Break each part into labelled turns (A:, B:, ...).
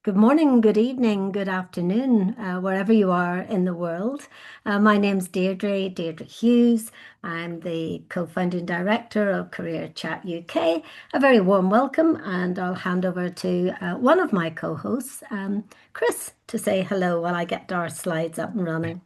A: Good morning, good evening, good afternoon, wherever you are in the world. My name's Deirdre Hughes. I'm the co-founding director of Career Chat UK. A very warm welcome, and I'll hand over to one of my co-hosts, Chris, to say hello while I get our slides up and running.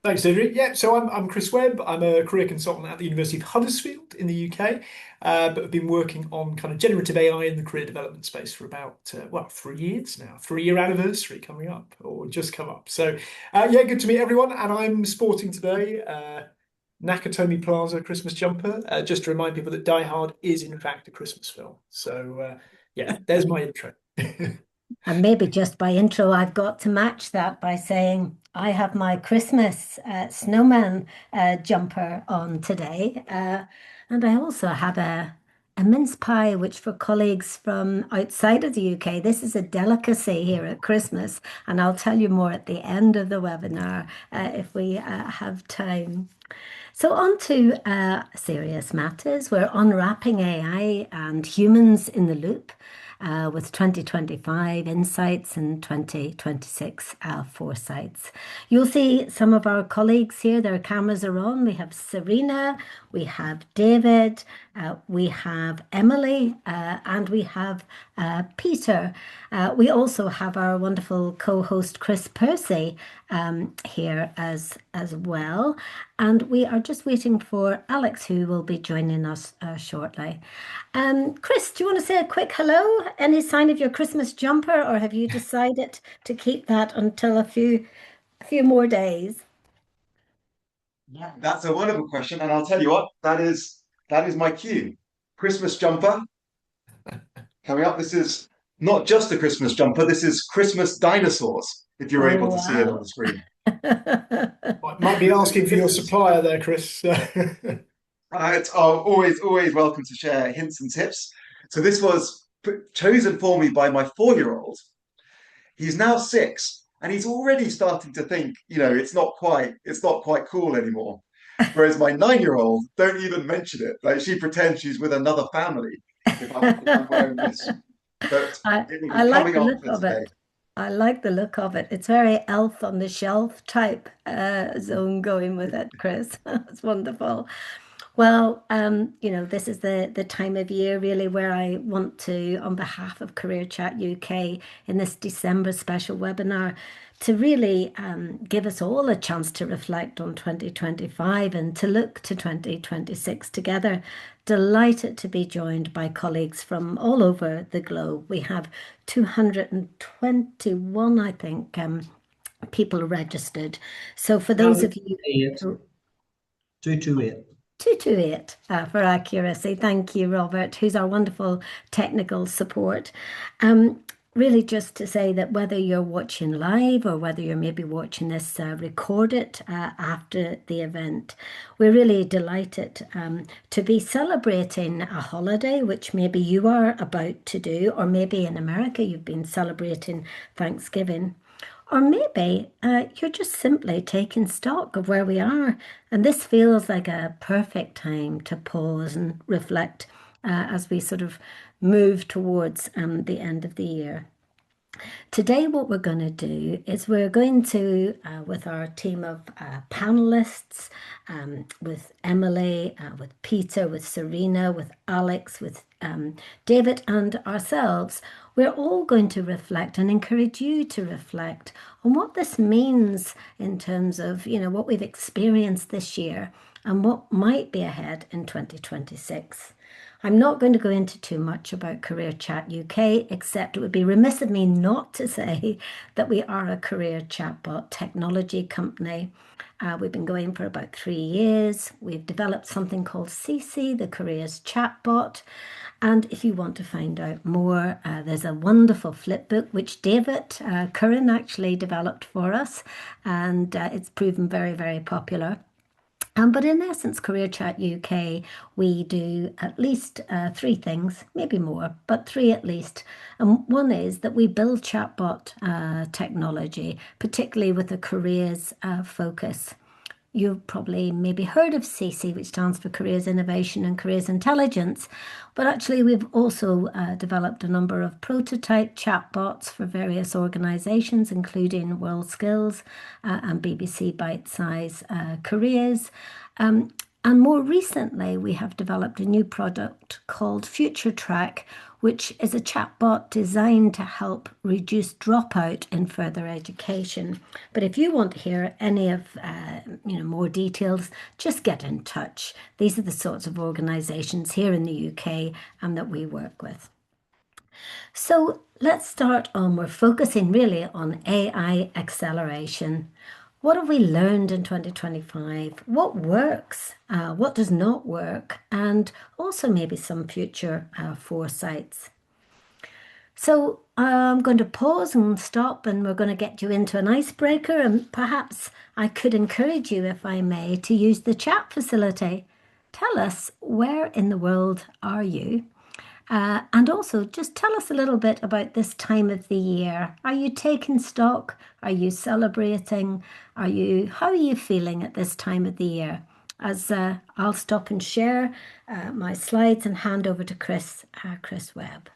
B: Thanks, Deirdre. Yeah, so I'm Chris Webb. I'm a career consultant at the University of Huddersfield in the UK, but I've been working on kind of generative AI in the career development space for about 3 years now. 3 year anniversary coming up, or just come up. So yeah, good to meet everyone. And I'm sporting today Nakatomi Plaza Christmas jumper, just to remind people that Die Hard is in fact a Christmas film. So yeah, there's my intro.
A: And maybe just by intro, I've got to match that by saying I have my Christmas snowman jumper on today. And I also have a mince pie, which for colleagues from outside of the UK, this is a delicacy here at Christmas. And I'll tell you more at the end of the webinar if we have time. So, on to serious matters. We're unwrapping AI and humans in the loop with 2025 insights and 2026 foresights. You'll see some of our colleagues here, their cameras are on. We have Serena, we have David, we have Emily, and we have Peter. We also have our wonderful co-host Chris Percy here as well. And we are just waiting for Alex, who will be joining us shortly. Chris, do you want to say a quick hello? Any sign of your Christmas jumper, or have you decided to keep that until a few more days?
C: Yeah, that's a wonderful question, and I'll tell you what, that is my cue. Christmas jumper coming up. This is not just a Christmas jumper, this is Christmas dinosaurs, if you're able
A: Oh,
C: to see it on
A: wow.
C: the screen.
B: Might be asking for
C: This
B: your
C: is
B: supplier there, Chris.
C: it's always welcome to share hints and tips. So this was chosen for me by my 4-year-old. He's now 6, and he's already starting to think, it's not quite cool anymore. Whereas my 9-year-old don't even mention it. Like she pretends she's with another family if I'm wearing this. But
A: I
C: it will
A: I
C: be
A: like
C: coming
A: the
C: up
A: look
C: for
A: of
C: today.
A: it. I like the look of it. It's very elf on the shelf type zone going with it, Chris. It's wonderful. Well, this is the time of year really where I want to, on behalf of Career Chat UK, in this December special webinar, to really give us all a chance to reflect on 2025 and to look to 2026 together. Delighted to be joined by colleagues from all over the globe. We have 221, I think, people registered. So for
D: No,
A: those of you
D: 228.
A: who
D: 228.
A: 228 for accuracy. Thank you, Robert, who's our wonderful technical support. Really, just to say that whether you're watching live or whether you're maybe watching this recorded after the event, we're really delighted to be celebrating a holiday, which maybe you are about to do, or maybe in America you've been celebrating Thanksgiving. Or maybe you're just simply taking stock of where we are. And this feels like a perfect time to pause and reflect as we sort of move towards the end of the year. Today, what we're going to do is we're going to, with our team of panelists, with Emily, with Peter, with Serena, with Alex, with David, and ourselves, we're all going to reflect and encourage you to reflect on what this means in terms of, what we've experienced this year and what might be ahead in 2026. I'm not going to go into too much about Career Chat UK, except it would be remiss of me not to say that we are a career chatbot technology company. We've been going for about 3 years. We've developed something called CC, the Careers Chatbot. And if you want to find out more, there's a wonderful flipbook which David Curran actually developed for us, and it's proven very, very popular. But in essence, Career Chat UK, we do at least 3 things, maybe more, but 3 at least. And one is that we build chatbot technology, particularly with a careers focus. you've probably maybe heard of CC, which stands for Careers Innovation and Careers Intelligence. But actually, we've also developed a number of prototype chatbots for various organisations, including WorldSkills and BBC Bite Size Careers. And more recently, we have developed a new product called Future Track, which is a chatbot designed to help reduce dropout in further education. But if you want to hear any of more details, just get in touch. These are the sorts of organisations here in the UK that we work with. So let's start on, we're focusing really on AI acceleration. What have we learned in 2025? What works? What does not work? And also maybe some future foresights. So I'm going to pause and stop, and we're going to get you into an icebreaker. And perhaps I could encourage you, if I may, to use the chat facility. Tell us, where in the world are you? And also just tell us a little bit about this time of the year. Are you taking stock? Are you celebrating? How are you feeling at this time of the year? As I'll stop and share my slides and hand over to Chris Webb.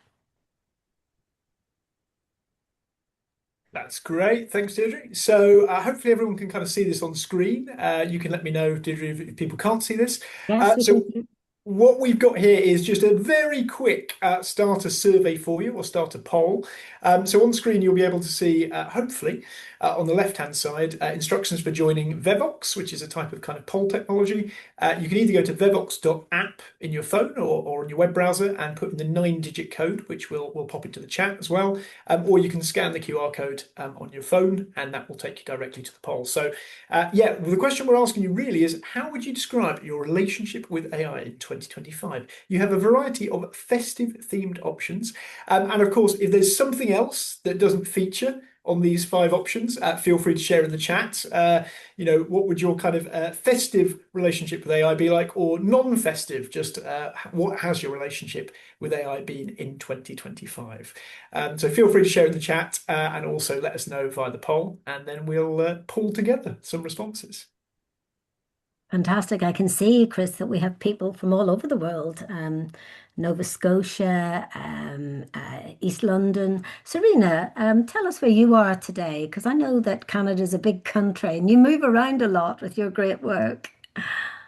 B: That's great. Thanks, Deirdre. So hopefully everyone can kind of see this on screen. You can let me know, Deirdre, if people can't see this.
A: Yes,
B: So what we've got here is just a very quick starter survey for you, or starter poll. So on screen, you'll be able to see, hopefully, on the left-hand side, instructions for joining Vevox, which is a type of kind of poll technology. You can either go to vevox.app in your phone or on your web browser and put in the 9-digit code, which will pop into the chat as well. Or you can scan the QR code on your phone, and that will take you directly to the poll. So yeah, well, the question we're asking you really is, how would you describe your relationship with AI in 2025? You have a variety of festive themed options. And of course, if there's something else that doesn't feature on these 5 options, feel free to share in the chat. What would your kind of festive relationship with AI be like, or non-festive? Just what has your relationship with AI been in 2025? So feel free to share in the chat and also let us know via the poll, and then we'll pull together some responses.
A: Fantastic. I can see, Chris, that we have people from all over the world. Nova Scotia, East London. Serena, tell us where you are today, because I know that Canada is a big country and you move around a lot with your great work.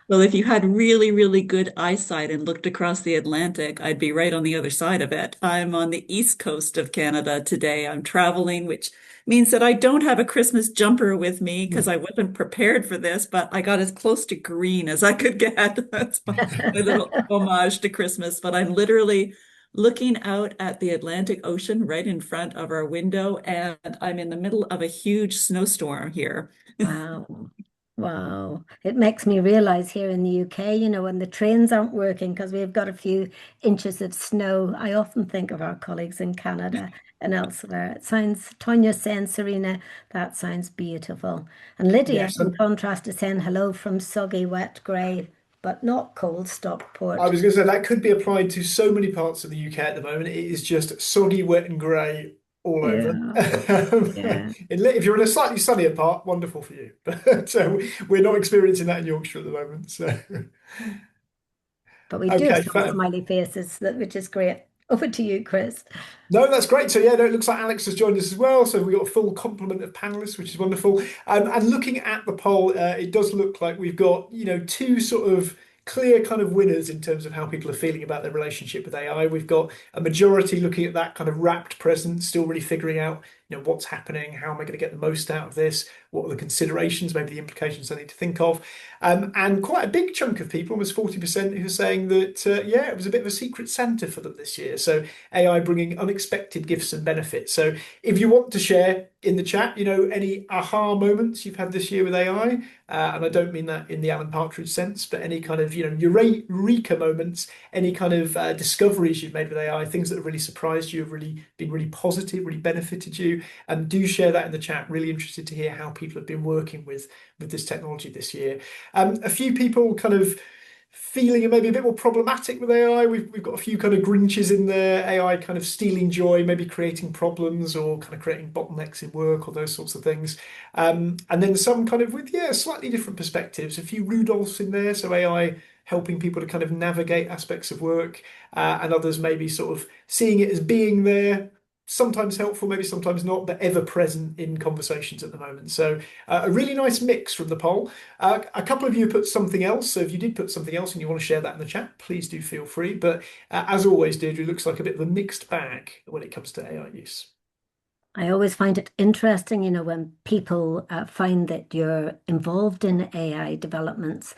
E: Well, if you had really, really good eyesight and looked across the Atlantic, I'd be right on the other side of it. I'm on the east coast of Canada today. I'm traveling, which means that I don't have a Christmas jumper with me because I wasn't prepared for this, but I got as close to green as I could get. That's my little homage to Christmas. But I'm literally looking out at the Atlantic Ocean right in front of our window, and I'm in the middle of a huge snowstorm here.
A: Wow. Wow. It makes me realize here in the UK, when the trains aren't working because we've got a few inches of snow, I often think of our colleagues in Canada and elsewhere. It sounds, Tanya's saying, Serena, that sounds beautiful. And Lydia,
B: Yes,
A: in contrast, is saying hello from soggy, wet, grey, but not cold Stockport.
B: I was going to say that could be applied to so many parts of the UK at the moment. It is just soggy, wet, and grey all over.
A: Yeah.
B: If you're in a slightly sunnier part, wonderful for you. But we're not experiencing that in Yorkshire at the moment. So,
A: But we do
B: okay,
A: have some smiley faces, which is great. Over to you, Chris.
B: No, that's great. So yeah, no, it looks like Alex has joined us as well. So we've got a full complement of panelists, which is wonderful. And looking at the poll, it does look like we've got, 2 sort of clear kind of winners in terms of how people are feeling about their relationship with AI. We've got a majority looking at that kind of wrapped present, still really figuring out, what's happening, how am I going to get the most out of this, what are the considerations, maybe the implications I need to think of. And quite a big chunk of people, almost 40%, who are saying that, it was a bit of a secret Santa for them this year. So AI bringing unexpected gifts and benefits. So if you want to share in the chat, any aha moments you've had this year with AI, and I don't mean that in the Alan Partridge sense, but any kind of, eureka moments, any kind of discoveries you've made with AI, things that have really surprised you, have really been really positive, really benefited you, and do share that in the chat. Really interested to hear how people have been working with this technology this year. A few people kind of feeling maybe a bit more problematic with AI. We've got a few kind of Grinches in there, AI kind of stealing joy, maybe creating problems or kind of creating bottlenecks in work or those sorts of things. And then some kind of with, yeah, slightly different perspectives, a few Rudolphs in there. So AI helping people to kind of navigate aspects of work, and others maybe sort of seeing it as being there, sometimes helpful, maybe sometimes not, but ever present in conversations at the moment. So a really nice mix from the poll. A couple of you put something else. So if you did put something else and you want to share that in the chat, please do feel free. But as always, Deirdre, looks like a bit of a mixed bag when it comes to AI use.
A: I always find it interesting, when people find that you're involved in AI developments.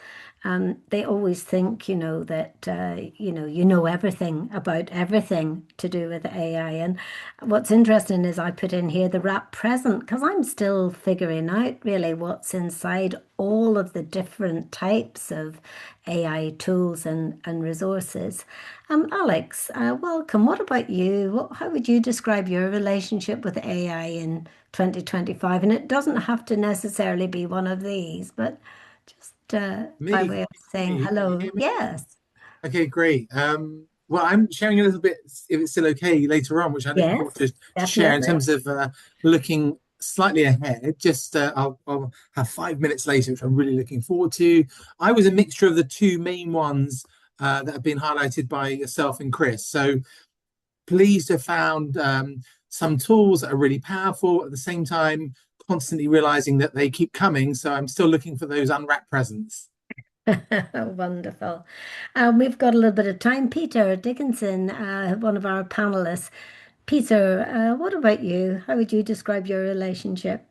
A: They always think, that you know everything about everything to do with AI. And what's interesting is I put in here the wrap present because I'm still figuring out really what's inside all of the different types of AI tools and resources. Alex, welcome. What about you? How would you describe your relationship with AI in 2025? And it doesn't have to necessarily be one of these, but just by
F: Me,
A: way of saying
F: me, can you
A: hello.
F: hear me?
A: Yes,
F: Okay, great. Well, I'm sharing a little bit, if it's still okay, later on, which I look
A: yes,
F: forward to share in
A: definitely.
F: terms of looking slightly ahead. Just I'll have 5 minutes later, which I'm really looking forward to. I was a mixture of the two main ones that have been highlighted by yourself and Chris. So pleased to have found some tools that are really powerful at the same time, constantly realizing that they keep coming. So I'm still looking for those unwrapped presents.
A: Wonderful. We've got a little bit of time. Peter Dickinson, one of our panelists. Peter, what about you? How would you describe your relationship?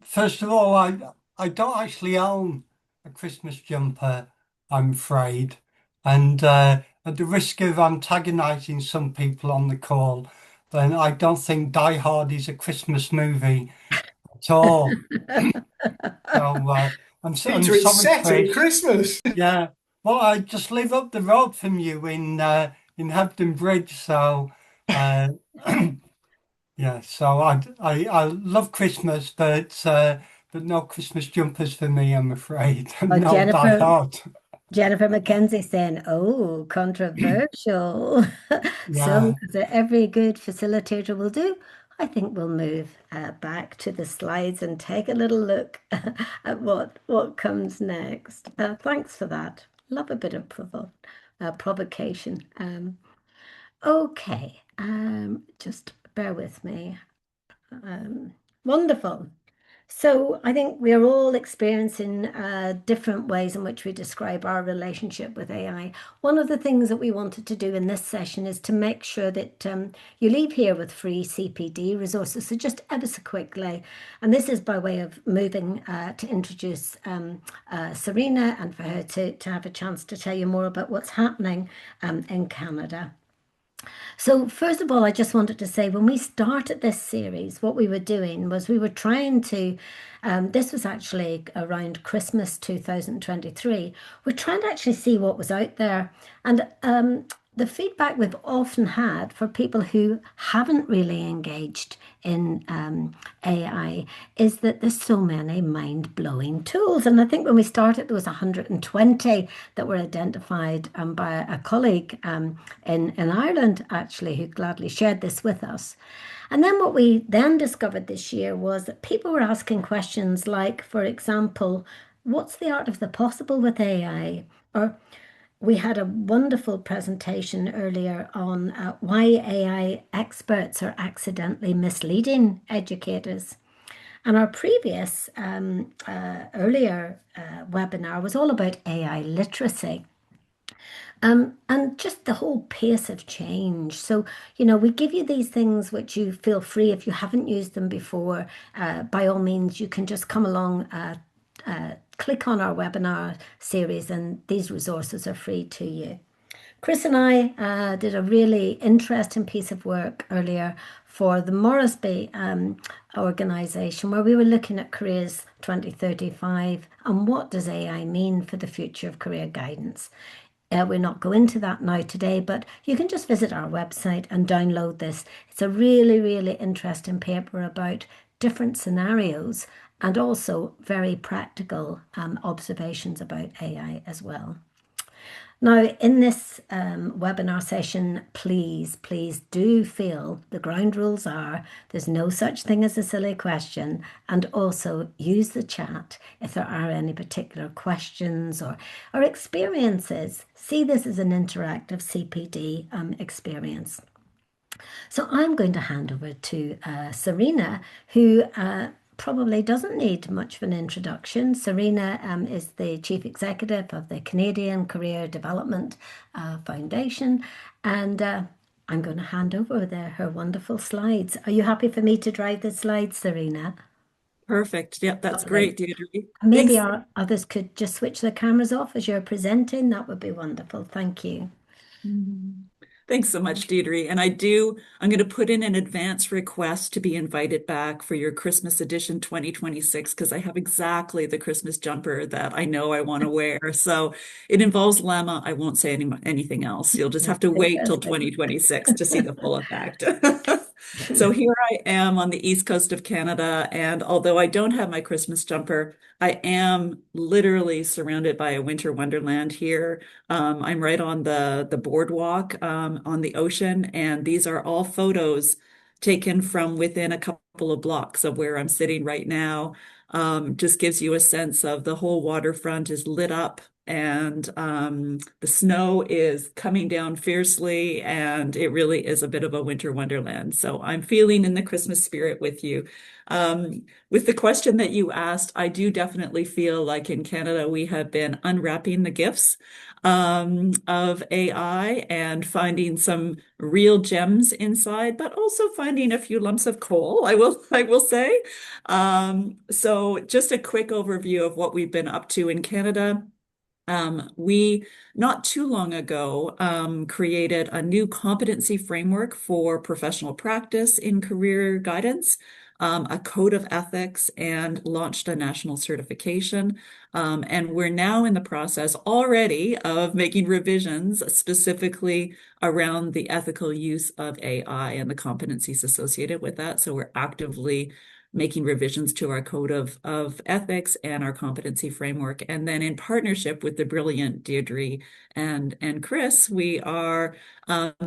G: First of all, I don't actually own a Christmas jumper, I'm afraid. And at the risk of antagonizing some people on the call, then I don't think Die Hard is a Christmas movie at all. So I'm
B: Peter, it's
G: sorry,
B: set at
G: Chris.
B: Christmas.
G: Yeah. Well, I just live up the road from you in Hebden Bridge, so yeah. So I love Christmas, but no Christmas jumpers for me, I'm afraid.
A: Oh,
G: And no Die Hard.
A: Jennifer McKenzie saying, "Oh, controversial." So,
G: Yeah.
A: as every good facilitator will do, I think we'll move back to the slides and take a little look at what comes next. Thanks for that. Love a bit of provocation. Okay, just bear with me. Wonderful. So I think we're all experiencing different ways in which we describe our relationship with AI. One of the things that we wanted to do in this session is to make sure that you leave here with free CPD resources. So just ever so quickly, and this is by way of moving to introduce Serena and for her to have a chance to tell you more about what's happening in Canada. So first of all, I just wanted to say when we started this series, what we were doing was we were trying to, this was actually around Christmas 2023, we're trying to actually see what was out there. And the feedback we've often had for people who haven't really engaged in AI is that there's so many mind-blowing tools. And I think when we started, there was 120 that were identified by a colleague in Ireland, actually, who gladly shared this with us. And then what we then discovered this year was that people were asking questions like, for example, what's the art of the possible with AI? Or we had a wonderful presentation earlier on why AI experts are accidentally misleading educators. And our previous earlier webinar was all about AI literacy. And just the whole pace of change. So, we give you these things which you feel free if you haven't used them before. By all means, you can just come along, click on our webinar series, and these resources are free to you. Chris and I did a really interesting piece of work earlier for the Moresby organisation where we were looking at careers 2035 and what does AI mean for the future of career guidance. We're not going into that now today, but you can just visit our website and download this. It's a really, really interesting paper about different scenarios and also very practical observations about AI as well. Now, in this webinar session, please do feel the ground rules are there's no such thing as a silly question, and also use the chat if there are any particular questions or experiences. See this as an interactive CPD experience. So I'm going to hand over to Serena, who probably doesn't need much of an introduction. Serena is the Chief Executive of the Canadian Career Development Foundation, and I'm going to hand over her wonderful slides. Are you happy for me to drive the slides, Serena?
E: Perfect. Yep, that's
A: Lovely.
E: great, Deirdre.
A: Maybe
E: Thanks.
A: our others could just switch their cameras off as you're presenting. That would be wonderful. Thank you.
E: Thanks so much, Deirdre. And I'm going to put in an advance request to be invited back for your Christmas edition 2026, because I have exactly the Christmas jumper that I know I want to wear. So it involves llama. I won't say anything else. You'll just have to wait till 2026 to see the full effect. So here I am on the east coast of Canada, and although I don't have my Christmas jumper, I am literally surrounded by a winter wonderland here. I'm right on the boardwalk on the ocean, and these are all photos taken from within a couple of blocks of where I'm sitting right now. Just gives you a sense of the whole waterfront is lit up, and the snow is coming down fiercely, and it really is a bit of a winter wonderland. So I'm feeling in the Christmas spirit with you. With the question that you asked, I do definitely feel like in Canada we have been unwrapping the gifts of AI and finding some real gems inside, but also finding a few lumps of coal, I will say. So just a quick overview of what we've been up to in Canada. We not too long ago created a new competency framework for professional practice in career guidance, a code of ethics, and launched a national certification. And we're now in the process already of making revisions specifically around the ethical use of AI and the competencies associated with that. So we're actively making revisions to our code of ethics and our competency framework. And then in partnership with the brilliant Deirdre and Chris, we are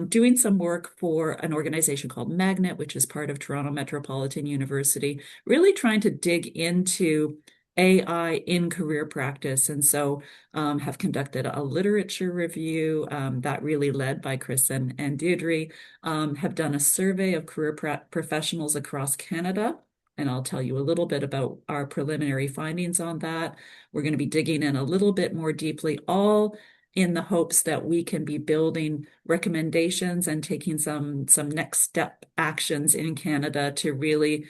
E: doing some work for an organization called Magnet, which is part of Toronto Metropolitan University, really trying to dig into AI in career practice. And so have conducted a literature review that really led by Chris and Deirdre, have done a survey of career professionals across Canada. And I'll tell you a little bit about our preliminary findings on that. We're going to be digging in a little bit more deeply, all in the hopes that we can be building recommendations and taking some next step actions in Canada to really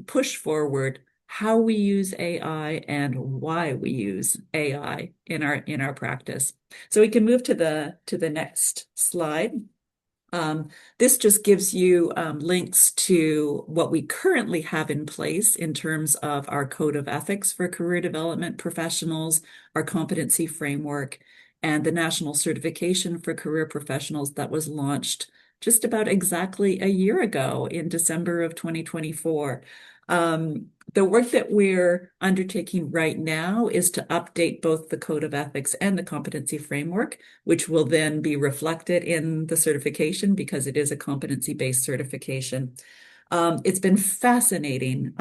E: push forward how we use AI and why we use AI in our practice. So we can move to the next slide. This just gives you links to what we currently have in place in terms of our code of ethics for career development professionals, our competency framework, and the national certification for career professionals that was launched just about exactly a year ago in December of 2024. The work that we're undertaking right now is to update both the Code of Ethics and the Competency Framework, which will then be reflected in the certification because it is a competency-based certification. It's been fascinating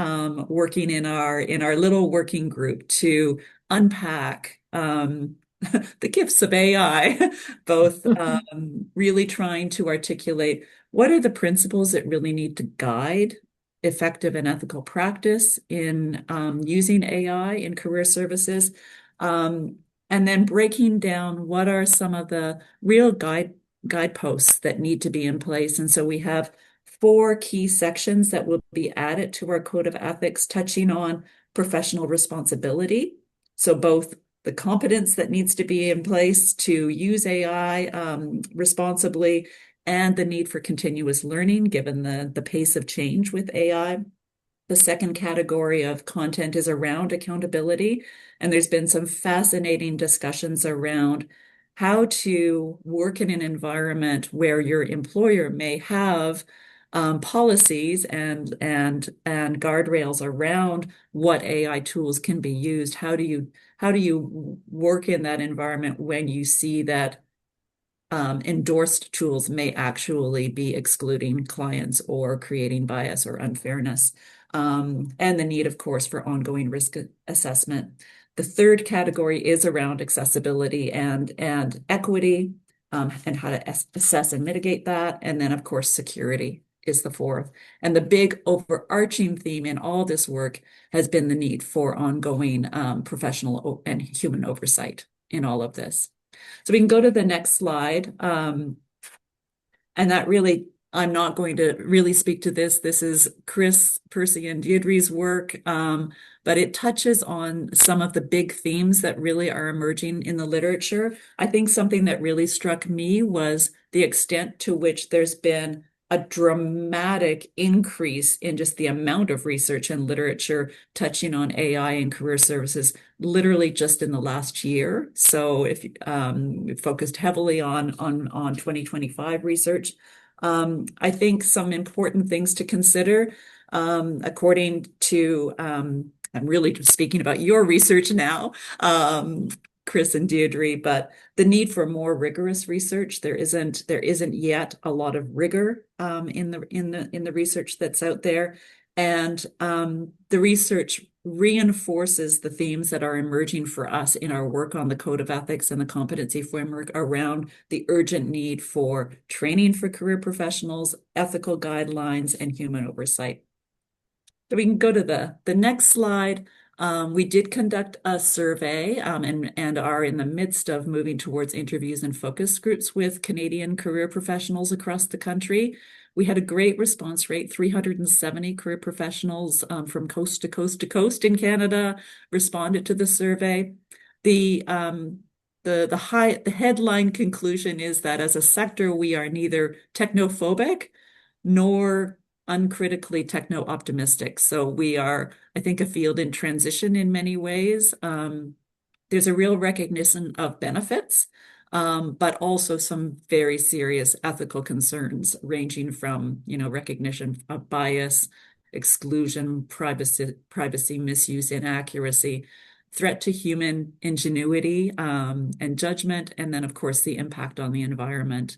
E: working in our little working group to unpack the gifts of AI, both really trying to articulate what are the principles that really need to guide effective and ethical practice in using AI in career services, and then breaking down what are some of the real guideposts that need to be in place. And so we have 4 key sections that will be added to our code of ethics, touching on professional responsibility. So both the competence that needs to be in place to use AI responsibly, and the need for continuous learning given the pace of change with AI. The second category of content is around accountability, and there's been some fascinating discussions around how to work in an environment where your employer may have policies and guardrails around what AI tools can be used. How do you work in that environment when you see that endorsed tools may actually be excluding clients or creating bias or unfairness, and the need, of course, for ongoing risk assessment. The third category is around accessibility and equity, and how to assess and mitigate that. And then, of course, security is the fourth. And the big overarching theme in all this work has been the need for ongoing professional and human oversight in all of this. So we can go to the next slide. And that really, I'm not going to really speak to this. This is Chris, Percy, and Deirdre's work, but it touches on some of the big themes that really are emerging in the literature. I think something that really struck me was the extent to which there's been a dramatic increase in just the amount of research and literature touching on AI and career services, literally just in the last year. So if we've focused heavily on 2025 research, I think some important things to consider, according to, I'm really speaking about your research now, Chris and Deirdre, but the need for more rigorous research. There isn't yet a lot of rigor in the research that's out there, and the research reinforces the themes that are emerging for us in our work on the Code of Ethics and the competency framework around the urgent need for training for career professionals, ethical guidelines, and human oversight. So we can go to the next slide. We did conduct a survey and are in the midst of moving towards interviews and focus groups with Canadian career professionals across the country. We had a great response rate. 370 career professionals from coast to coast to coast in Canada responded to the survey. The headline conclusion is that as a sector, we are neither technophobic nor uncritically techno-optimistic. So we are, I think, a field in transition in many ways. There's a real recognition of benefits, but also some very serious ethical concerns, ranging from, recognition of bias, exclusion, privacy misuse, inaccuracy, threat to human ingenuity and judgment, and then, of course, the impact on the environment.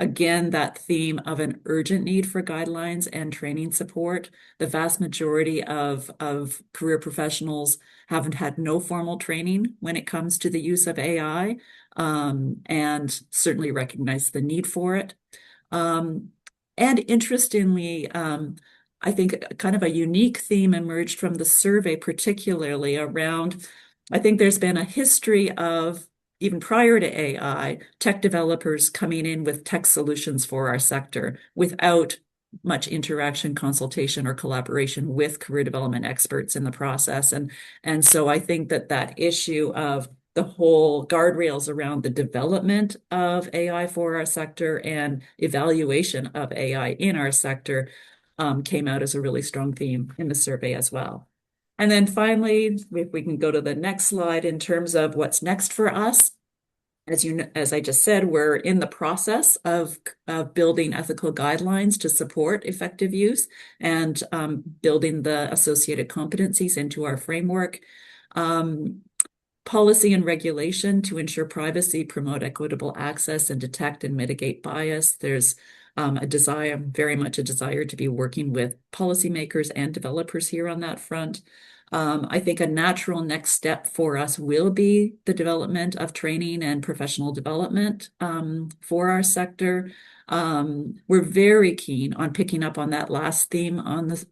E: Again, that theme of an urgent need for guidelines and training support. The vast majority of career professionals haven't had no formal training when it comes to the use of AI, and certainly recognize the need for it. And interestingly, I think kind of a unique theme emerged from the survey, particularly around, I think there's been a history of, even prior to AI, tech developers coming in with tech solutions for our sector without much interaction, consultation, or collaboration with career development experts in the process. And so I think that issue of the whole guardrails around the development of AI for our sector and evaluation of AI in our sector came out as a really strong theme in the survey as well. And then finally, if we can go to the next slide, in terms of what's next for us. As I just said, we're in the process of building ethical guidelines to support effective use and building the associated competencies into our framework. Policy and regulation to ensure privacy, promote equitable access, and detect and mitigate bias. There's very much a desire to be working with policymakers and developers here on that front. I think a natural next step for us will be the development of training and professional development for our sector. We're very keen on picking up on that last theme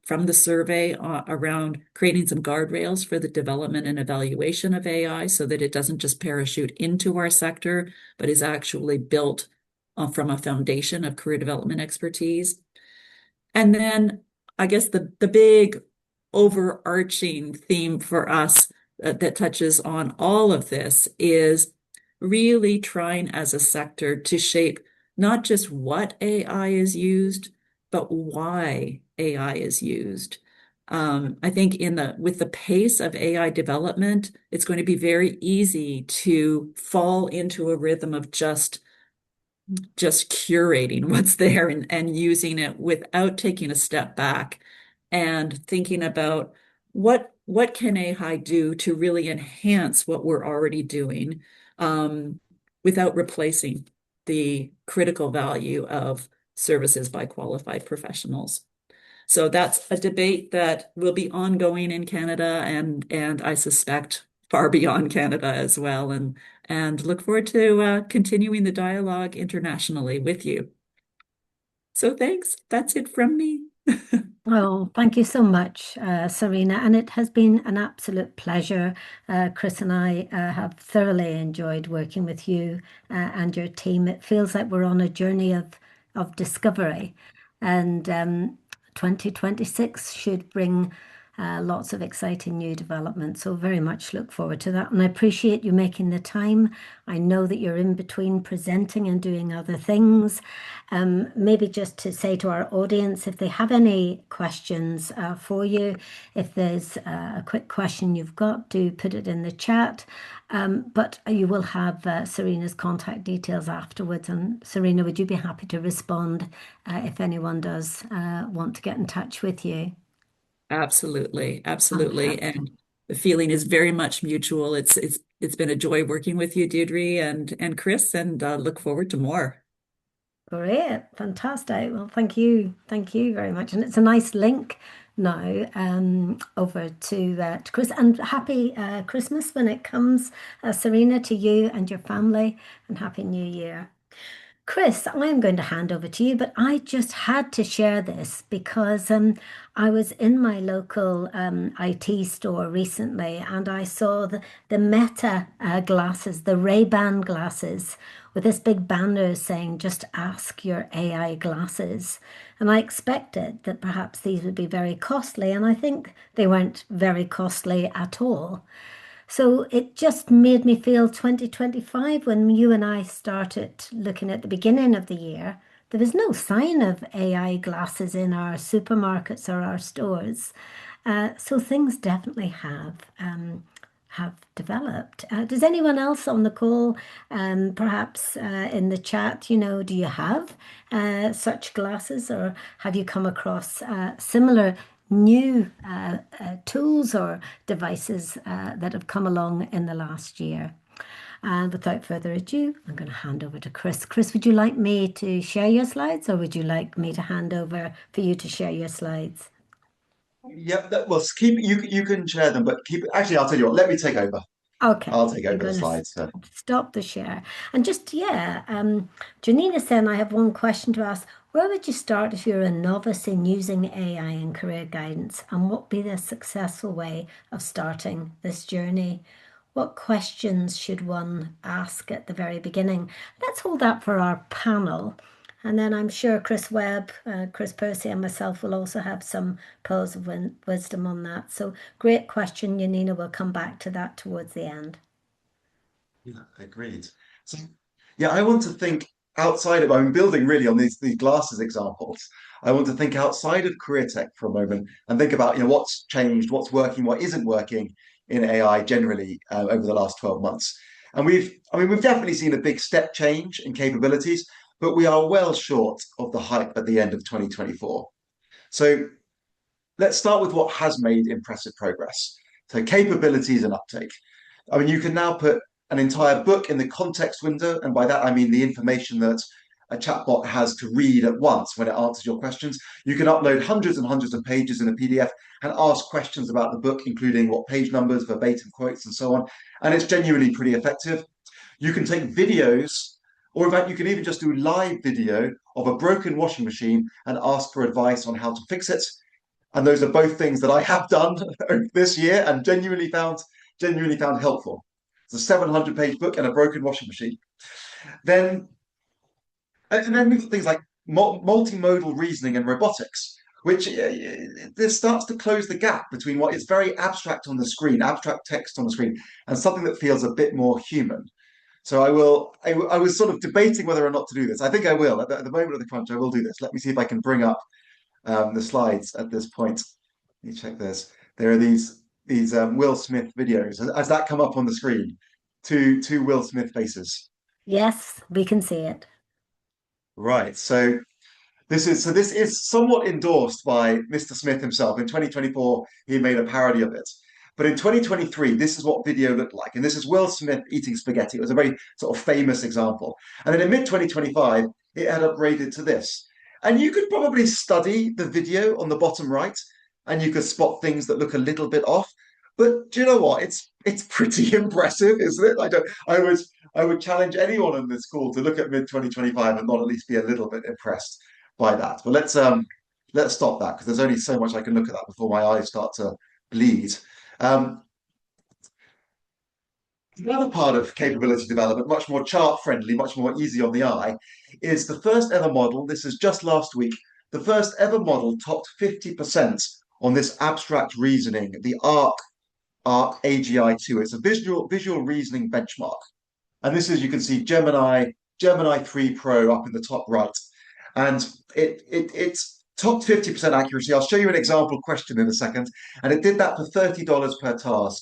E: from the survey around creating some guardrails for the development and evaluation of AI so that it doesn't just parachute into our sector, but is actually built from a foundation of career development expertise. And then I guess the big overarching theme for us that touches on all of this is really trying as a sector to shape not just what AI is used, but why AI is used. I think with the pace of AI development, it's going to be very easy to fall into a rhythm of just just curating what's there and using it without taking a step back and thinking about what can AI do to really enhance what we're already doing, without replacing the critical value of services by qualified professionals. So that's a debate that will be ongoing in Canada and I suspect far beyond Canada as well. And look forward to continuing the dialogue internationally with you. So thanks. That's it from me.
A: Oh, thank you so much, Serena. And it has been an absolute pleasure. Chris and I have thoroughly enjoyed working with you and your team. It feels like we're on a journey of discovery. And 2026 should bring lots of exciting new developments. So very much look forward to that. And I appreciate you making the time. I know that you're in between presenting and doing other things. Maybe just to say to our audience, if they have any questions for you, if there's a quick question you've got, do put it in the chat. But you will have Serena's contact details afterwards. And Serena, would you be happy to respond if anyone does want to get in touch with you?
E: Absolutely, absolutely.
A: Fantastic.
E: And the feeling is very much mutual. It's been a joy working with you, Deirdre and Chris, and look forward to more.
A: Great, fantastic. Well, thank you. Thank you very much. And it's a nice link now over to Chris. And happy Christmas when it comes, Serena, to you and your family, and Happy New Year. Chris, I am going to hand over to you, but I just had to share this because I was in my local IT store recently and I saw the Meta glasses, the Ray-Ban glasses, with this big banner saying, just ask your AI glasses. And I expected that perhaps these would be very costly, and I think they weren't very costly at all. So it just made me feel 2025 when you and I started looking at the beginning of the year. There was no sign of AI glasses in our supermarkets or our stores. So things definitely have developed. Does anyone else on the call, perhaps in the chat, do you have such glasses, or have you come across similar new tools or devices that have come along in the last year? And without further ado, I'm going to hand over to Chris. Chris, would you like me to share your slides, or would you like me to hand over for you to share your slides?
C: Yeah, well, keep you can share them, but keep actually. I'll tell you what. Let me take over.
A: Okay,
C: I'll take
A: you're
C: over the
A: going to
C: slides. So.
A: stop the share. And just, yeah, Janina said, I have one question to ask. Where would you start if you're a novice in using AI in career guidance? And what would be the successful way of starting this journey? What questions should one ask at the very beginning? Let's hold that for our panel. And then I'm sure Chris Webb, Chris Percy, and myself will also have some pearls of wisdom on that. So great question, Janina. We'll come back to that towards the end.
C: Yeah, agreed. So, yeah, I want to think outside of, I'm building really on these glasses examples. I want to think outside of career tech for a moment and think about, what's changed, what's working, what isn't working in AI generally over the last 12 months. And we've definitely seen a big step change in capabilities, but we are well short of the hype at the end of 2024. So let's start with what has made impressive progress. So capabilities and uptake. I mean, you can now put an entire book in the context window, and by that I mean the information that a chatbot has to read at once when it answers your questions. You can upload hundreds and hundreds of pages in a PDF and ask questions about the book, including what page numbers, verbatim quotes, and so on. And it's genuinely pretty effective. You can take videos, or in fact, you can even just do live video of a broken washing machine and ask for advice on how to fix it. And those are both things that I have done this year and genuinely found helpful. It's a 700-page book and a broken washing machine. Then we've got things like multimodal reasoning and robotics, which this starts to close the gap between what is very abstract on the screen, abstract text on the screen, and something that feels a bit more human. So I was sort of debating whether or not to do this. I think I will. At the moment of the crunch, I will do this. Let me see if I can bring up the slides at this point. Let me check this. There are these Will Smith videos. Has that come up on the screen? Two Will Smith faces.
A: Yes, we can see it.
C: Right. So this is somewhat endorsed by Mr. Smith himself. In 2024, he made a parody of it. But in 2023, this is what video looked like. And this is Will Smith eating spaghetti. It was a very sort of famous example. And then in mid-2025, it had upgraded to this. And you could probably study the video on the bottom right, and you could spot things that look a little bit off. But do you know what? It's pretty impressive, isn't it? I would challenge anyone on this call to look at mid-2025 and not at least be a little bit impressed by that. But let's stop that because there's only so much I can look at that before my eyes start to bleed. Another part of capability development, much more chart friendly, much more easy on the eye, is the first ever model. This is just last week. The first ever model topped 50% on this abstract reasoning, the ARC AGI2. It's a visual reasoning benchmark. And this is, you can see Gemini 3 Pro up in the top right. And it's topped 50% accuracy. I'll show you an example question in a second. And it did that for $30 per task.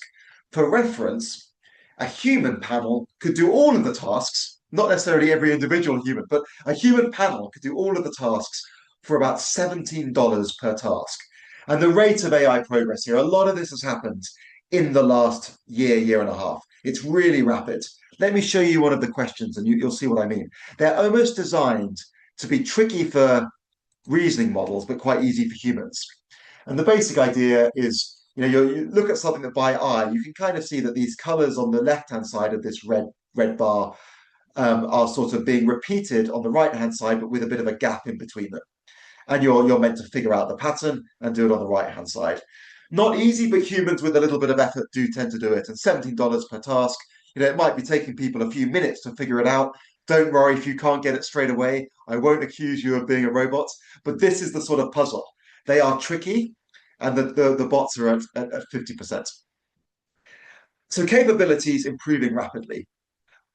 C: For reference, a human panel could do all of the tasks, not necessarily every individual human, but a human panel could do all of the tasks for about $17 per task. And the rate of AI progress here, a lot of this has happened in the last year and a half. It's really rapid. Let me show you one of the questions and you'll see what I mean. They're almost designed to be tricky for reasoning models, but quite easy for humans. And the basic idea is, you look at something that by eye, you can kind of see that these colors on the left-hand side of this red bar are sort of being repeated on the right-hand side, but with a bit of a gap in between them. And you're meant to figure out the pattern and do it on the right-hand side. Not easy, but humans with a little bit of effort do tend to do it. And $17 per task, it might be taking people a few minutes to figure it out. Don't worry if you can't get it straight away. I won't accuse you of being a robot, but this is the sort of puzzle. They are tricky, and the bots are at 50%. So capabilities improving rapidly.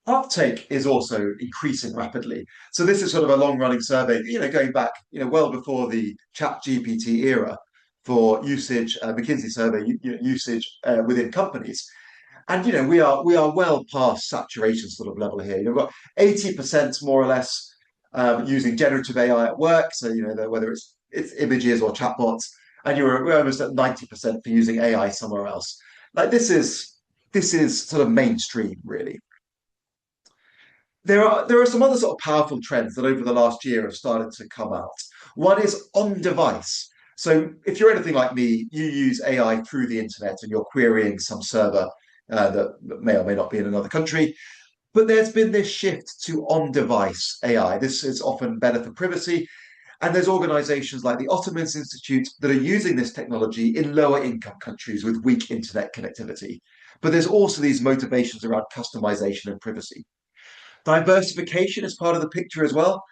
C: Uptake is also increasing rapidly. So this is sort of a long-running survey, going back, well before the ChatGPT era for usage, McKinsey survey usage within companies. And we are well past saturation sort of level here. You've got 80% more or less using generative AI at work. So whether it's images or chatbots, and we're almost at 90% for using AI somewhere else. Like this is sort of mainstream, really. There are some other sort of powerful trends that over the last year have started to come out. One is on device. So if you're anything like me, you use AI through the internet and you're querying some server that may or may not be in another country. But there's been this shift to on-device AI. This is often better for privacy. And there's organizations like the Ottomans Institute that are using this technology in lower income countries with weak internet connectivity. But there's also these motivations around customization and privacy. Diversification is part of the picture as well.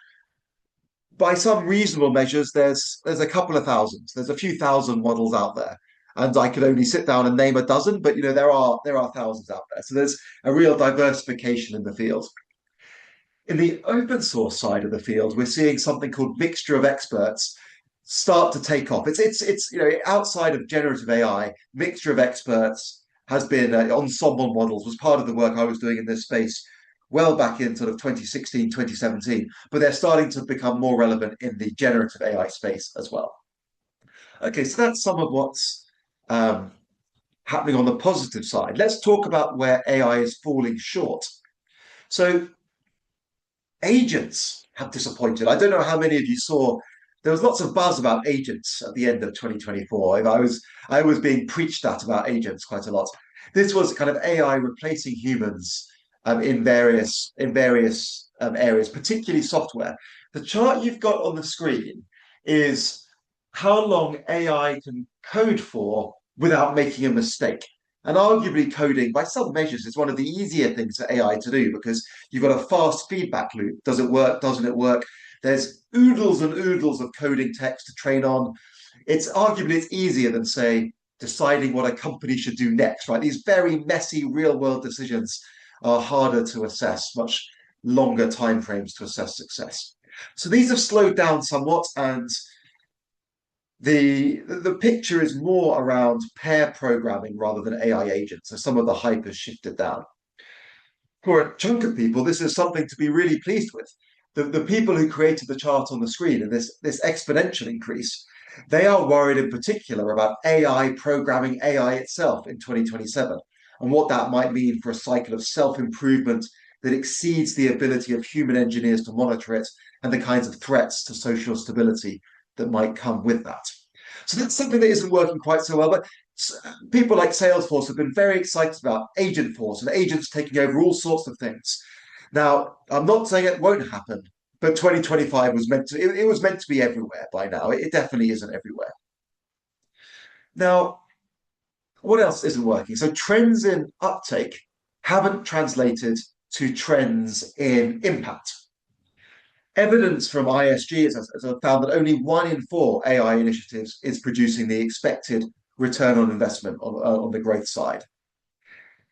C: By some reasonable measures, there's a couple of thousands. There's a few thousand models out there. And I could only sit down and name a dozen, but there are thousands out there. So there's a real diversification in the field. In the open source side of the field, we're seeing something called mixture of experts start to take off. It's outside of generative AI, mixture of experts has been ensemble models was part of the work I was doing in this space well back in sort of 2016, 2017, but they're starting to become more relevant in the generative AI space as well. Okay, so that's some of what's happening on the positive side. Let's talk about where AI is falling short. So agents have disappointed. I don't know how many of you saw, there was lots of buzz about agents at the end of 2024. I was being preached at about agents quite a lot. This was kind of AI replacing humans in various areas, particularly software. The chart you've got on the screen is how long AI can code for without making a mistake. And arguably coding, by some measures, is one of the easier things for AI to do because you've got a fast feedback loop. Does it work? Doesn't it work? There's oodles and oodles of coding text to train on. It's easier than, say, deciding what a company should do next, right? These very messy real-world decisions are harder to assess, much longer timeframes to assess success. So these have slowed down somewhat, and the picture is more around pair programming rather than AI agents. So some of the hype has shifted down. For a chunk of people, this is something to be really pleased with. the people who created the chart on the screen and this exponential increase, they are worried in particular about AI programming AI itself in 2027 and what that might mean for a cycle of self-improvement that exceeds the ability of human engineers to monitor it and the kinds of threats to social stability that might come with that. So that's something that isn't working quite so well, but people like Salesforce have been very excited about Agentforce and agents taking over all sorts of things. Now, I'm not saying it won't happen, but 2025 was meant to, it was meant to be everywhere by now. It definitely isn't everywhere. Now, what else isn't working? So trends in uptake haven't translated to trends in impact. Evidence from ISG has found that only 1 in 4 AI initiatives is producing the expected return on investment on the growth side.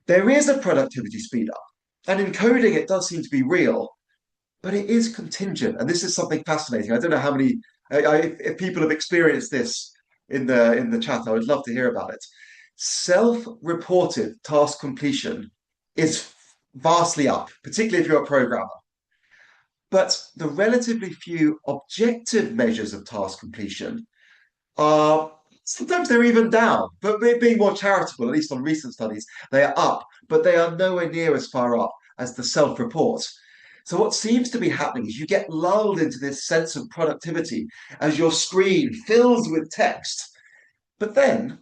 C: There is a productivity speed up, and in coding it does seem to be real, but it is contingent, and this is something fascinating. I don't know how many, if people have experienced this in the chat, I would love to hear about it. Self-reported task completion is vastly up, particularly if you're a programmer. But the relatively few objective measures of task completion are sometimes they're even down, but being more charitable, at least on recent studies, they are up, but they are nowhere near as far up as the self-report. So what seems to be happening is you get lulled into this sense of productivity as your screen fills with text, but then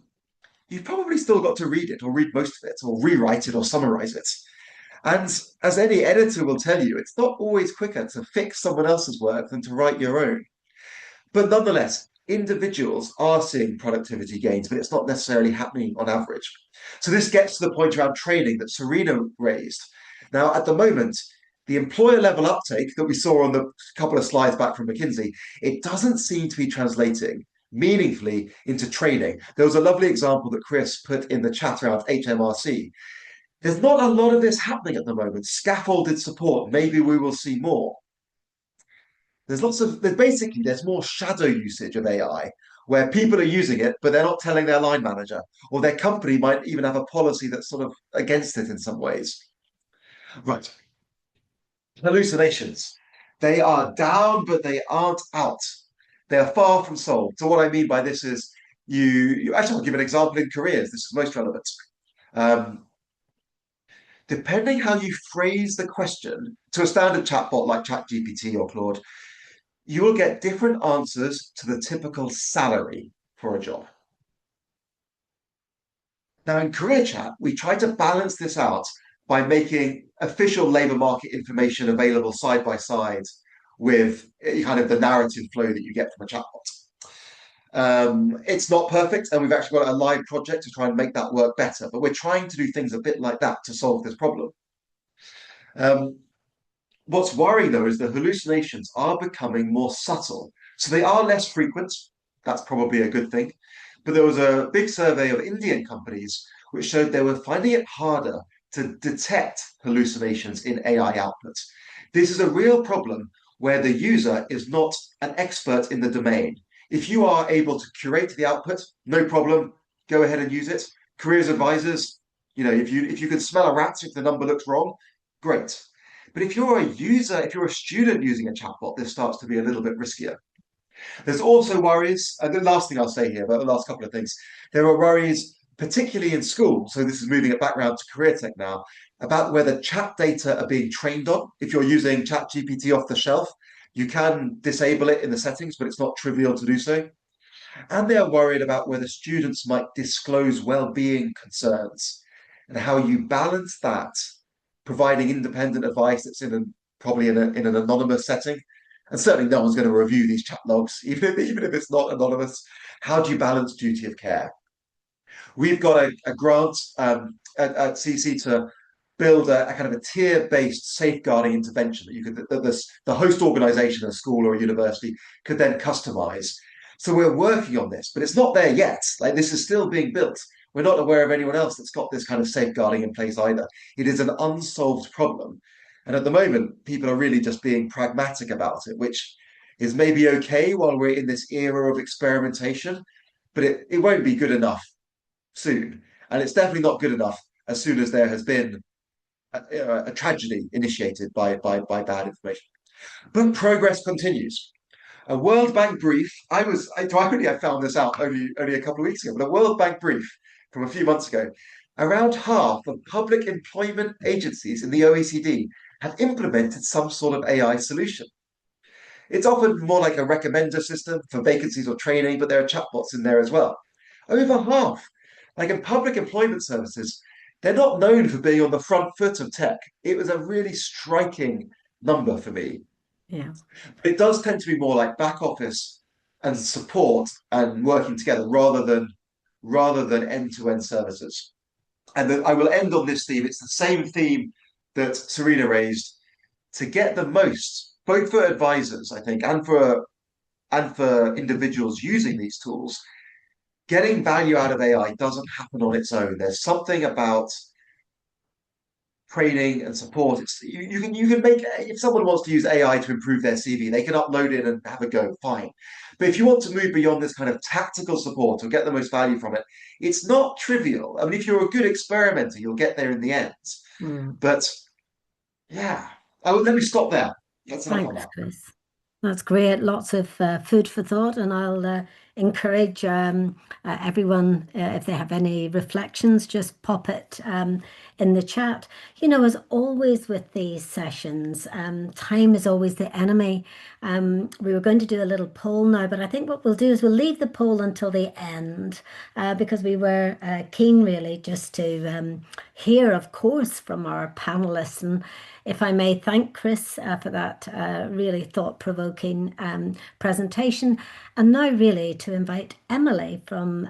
C: you've probably still got to read it or read most of it or rewrite it or summarize it. And as any editor will tell you, it's not always quicker to fix someone else's work than to write your own. But nonetheless, individuals are seeing productivity gains, but it's not necessarily happening on average. So this gets to the point around training that Serena raised. Now, at the moment, the employer level uptake that we saw on the couple of slides back from McKinsey, it doesn't seem to be translating meaningfully into training. There was a lovely example that Chris put in the chat around HMRC. There's not a lot of this happening at the moment. Scaffolded support, maybe we will see more. There's more shadow usage of AI where people are using it, but they're not telling their line manager, or their company might even have a policy that's sort of against it in some ways. Right. Hallucinations. They are down, but they aren't out. They are far from solved. So what I mean by this is actually, I'll give an example in careers. This is most relevant. Depending how you phrase the question to a standard chatbot like ChatGPT or Claude, you will get different answers to the typical salary for a job. Now, in Career Chat, we try to balance this out by making official labour market information available side by side with kind of the narrative flow that you get from a chatbot. It's not perfect, and we've actually got a live project to try and make that work better, but we're trying to do things a bit like that to solve this problem. What's worrying, though, is the hallucinations are becoming more subtle. So they are less frequent. That's probably a good thing. But there was a big survey of Indian companies which showed they were finding it harder to detect hallucinations in AI outputs. This is a real problem where the user is not an expert in the domain. If you are able to curate the output, no problem, go ahead and use it. Careers advisors, if you can smell a rat if the number looks wrong, great. But if you're a user, if you're a student using a chatbot, this starts to be a little bit riskier. There's also worries, and the last thing I'll say here, but the last couple of things, there are worries, particularly in school, so this is moving it back around to career tech now, about whether chat data are being trained on. If you're using ChatGPT off the shelf, you can disable it in the settings, but it's not trivial to do so. And they're worried about whether students might disclose well-being concerns and how you balance that, providing independent advice that's probably in an anonymous setting. And certainly no one's going to review these chat logs, even if it's not anonymous. How do you balance duty of care? We've got a grant at CC to build a kind of a tier-based safeguarding intervention that the host organization, a school or a university, could then customize. So we're working on this, but it's not there yet. Like, this is still being built. We're not aware of anyone else that's got this kind of safeguarding in place either. It is an unsolved problem. And at the moment, people are really just being pragmatic about it, which is maybe okay while we're in this era of experimentation, but it won't be good enough soon. And it's definitely not good enough as soon as there has been a tragedy initiated by bad information. But progress continues. A World Bank brief, I found this out only a couple of weeks ago, but a World Bank brief from a few months ago, around half of public employment agencies in the OECD have implemented some sort of AI solution. It's often more like a recommender system for vacancies or training, but there are chatbots in there as well. Over half. Like in public employment services, they're not known for being on the front foot of tech. It was a really striking number for me.
A: Yeah.
C: It does tend to be more like back office and support and working together rather than end-to-end services. And then I will end on this theme. It's the same theme that Serena raised to get the most, both for advisors, I think, and for individuals using these tools. Getting value out of AI doesn't happen on its own. There's something about training and support. You can make, if someone wants to use AI to improve their CV, they can upload it and have a go, fine. But if you want to move beyond this kind of tactical support or get the most value from it, it's not trivial. I mean, if you're a good experimenter, you'll get there in the end. But yeah, let me stop there. That's enough on
A: Thanks,
C: that.
A: Chris. That's great. Lots of food for thought, and I'll encourage everyone, if they have any reflections, just pop it in the chat. You know, as always with these sessions, time is always the enemy. We were going to do a little poll now, but I think what we'll do is we'll leave the poll until the end because we were keen really just to hear, of course, from our panelists. And if I may thank Chris for that really thought-provoking presentation. And now really to invite Emily from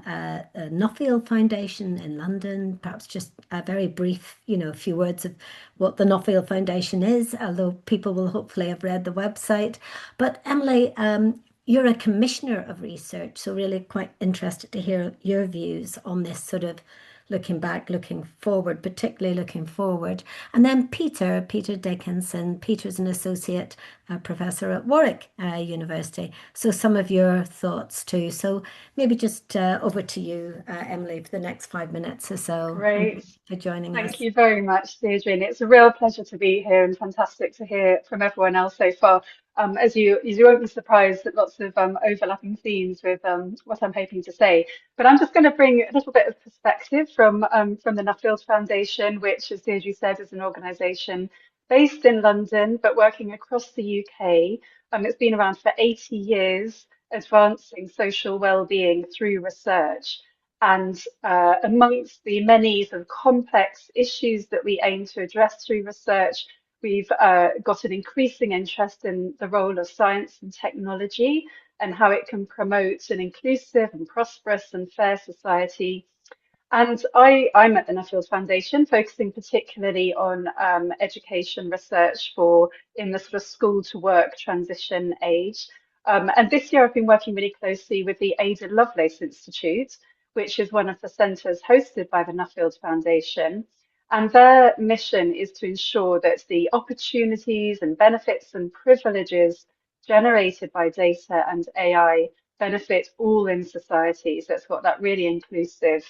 A: Nuffield Foundation in London, perhaps just a very brief, few words of what the Nuffield Foundation is, although people will hopefully have read the website. But Emily, you're a commissioner of research, so really quite interested to hear your views on this sort of looking back, looking forward, particularly looking forward. And then Peter Dickinson. Peter's an associate professor at Warwick University. So some of your thoughts too. So maybe just over to you, Emily, for the next 5 minutes or so.
H: Great.
A: Thank you for joining us.
H: Thank you very much, Deirdre. And it's a real pleasure to be here and fantastic to hear from everyone else so far. As you won't be surprised at lots of overlapping themes with what I'm hoping to say. But I'm just going to bring a little bit of perspective from the Nuffield Foundation, which, as Deirdre said, is an organisation based in London but working across the UK. It's been around for 80 years, advancing social well-being through research. And amongst the many sort of complex issues that we aim to address through research, we've got an increasing interest in the role of science and technology and how it can promote an inclusive and prosperous and fair society. And I'm at the Nuffield Foundation, focusing particularly on education research in the sort of school to work transition age. And this year I've been working really closely with the Ada Lovelace Institute, which is one of the centres hosted by the Nuffield Foundation. And their mission is to ensure that the opportunities and benefits and privileges generated by data and AI benefit all in society. So it's got that really inclusive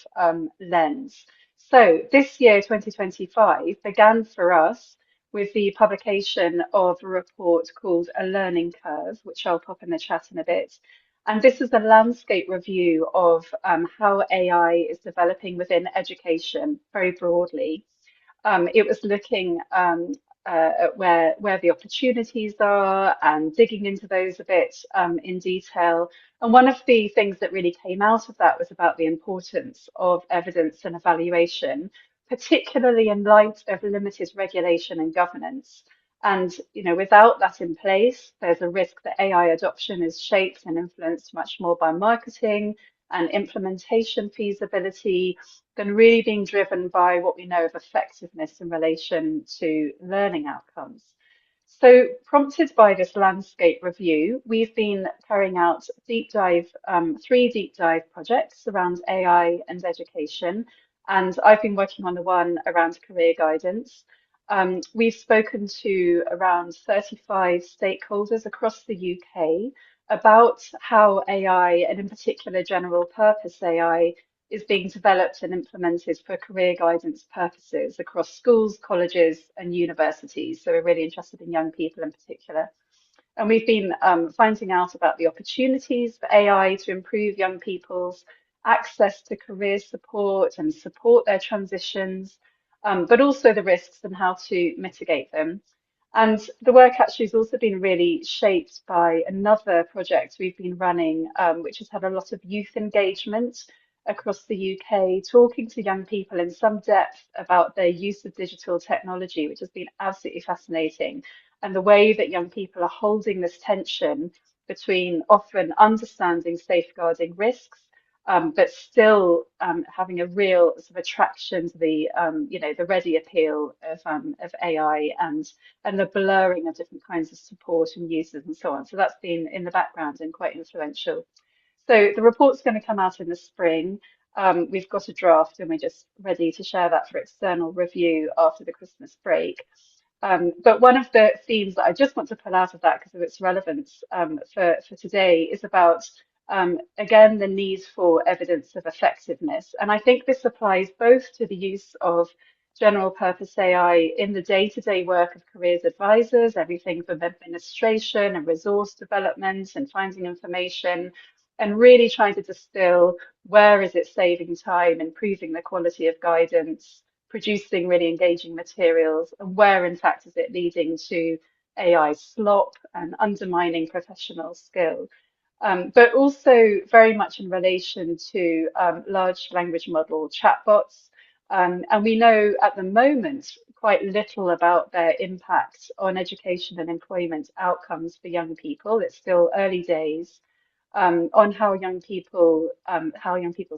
H: lens. So this year, 2025, began for us with the publication of a report called A Learning Curve, which I'll pop in the chat in a bit. And this is a landscape review of how AI is developing within education very broadly. It was looking at where the opportunities are and digging into those a bit in detail. And one of the things that really came out of that was about the importance of evidence and evaluation, particularly in light of limited regulation and governance. And without that in place, there's a risk that AI adoption is shaped and influenced much more by marketing and implementation feasibility than really being driven by what we know of effectiveness in relation to learning outcomes. So, prompted by this landscape review, we've been carrying out three deep dive projects around AI and education, and I've been working on the one around career guidance. We've spoken to around 35 stakeholders across the UK about how AI, and in particular general purpose AI, is being developed and implemented for career guidance purposes across schools, colleges, and universities. So we're really interested in young people in particular. And we've been finding out about the opportunities for AI to improve young people's access to career support and support their transitions, but also the risks and how to mitigate them. And the work actually has also been really shaped by another project we've been running, which has had a lot of youth engagement across the UK, talking to young people in some depth about their use of digital technology, which has been absolutely fascinating. And the way that young people are holding this tension between often understanding safeguarding risks, but still having a real sort of attraction to the the ready appeal of AI and the blurring of different kinds of support and uses and so on. So that's been in the background and quite influential. So the report's going to come out in the spring. We've got a draft and we're just ready to share that for external review after the Christmas break. But one of the themes that I just want to pull out of that because of its relevance for today is about, again, the need for evidence of effectiveness. And I think this applies both to the use of general purpose AI in the day-to-day work of careers advisors, everything from administration and resource development and finding information, and really trying to distill where is it saving time, improving the quality of guidance, producing really engaging materials, and where in fact is it leading to AI slop and undermining professional skill. But also very much in relation to large language model chatbots. And we know at the moment quite little about their impact on education and employment outcomes for young people. It's still early days on how young people's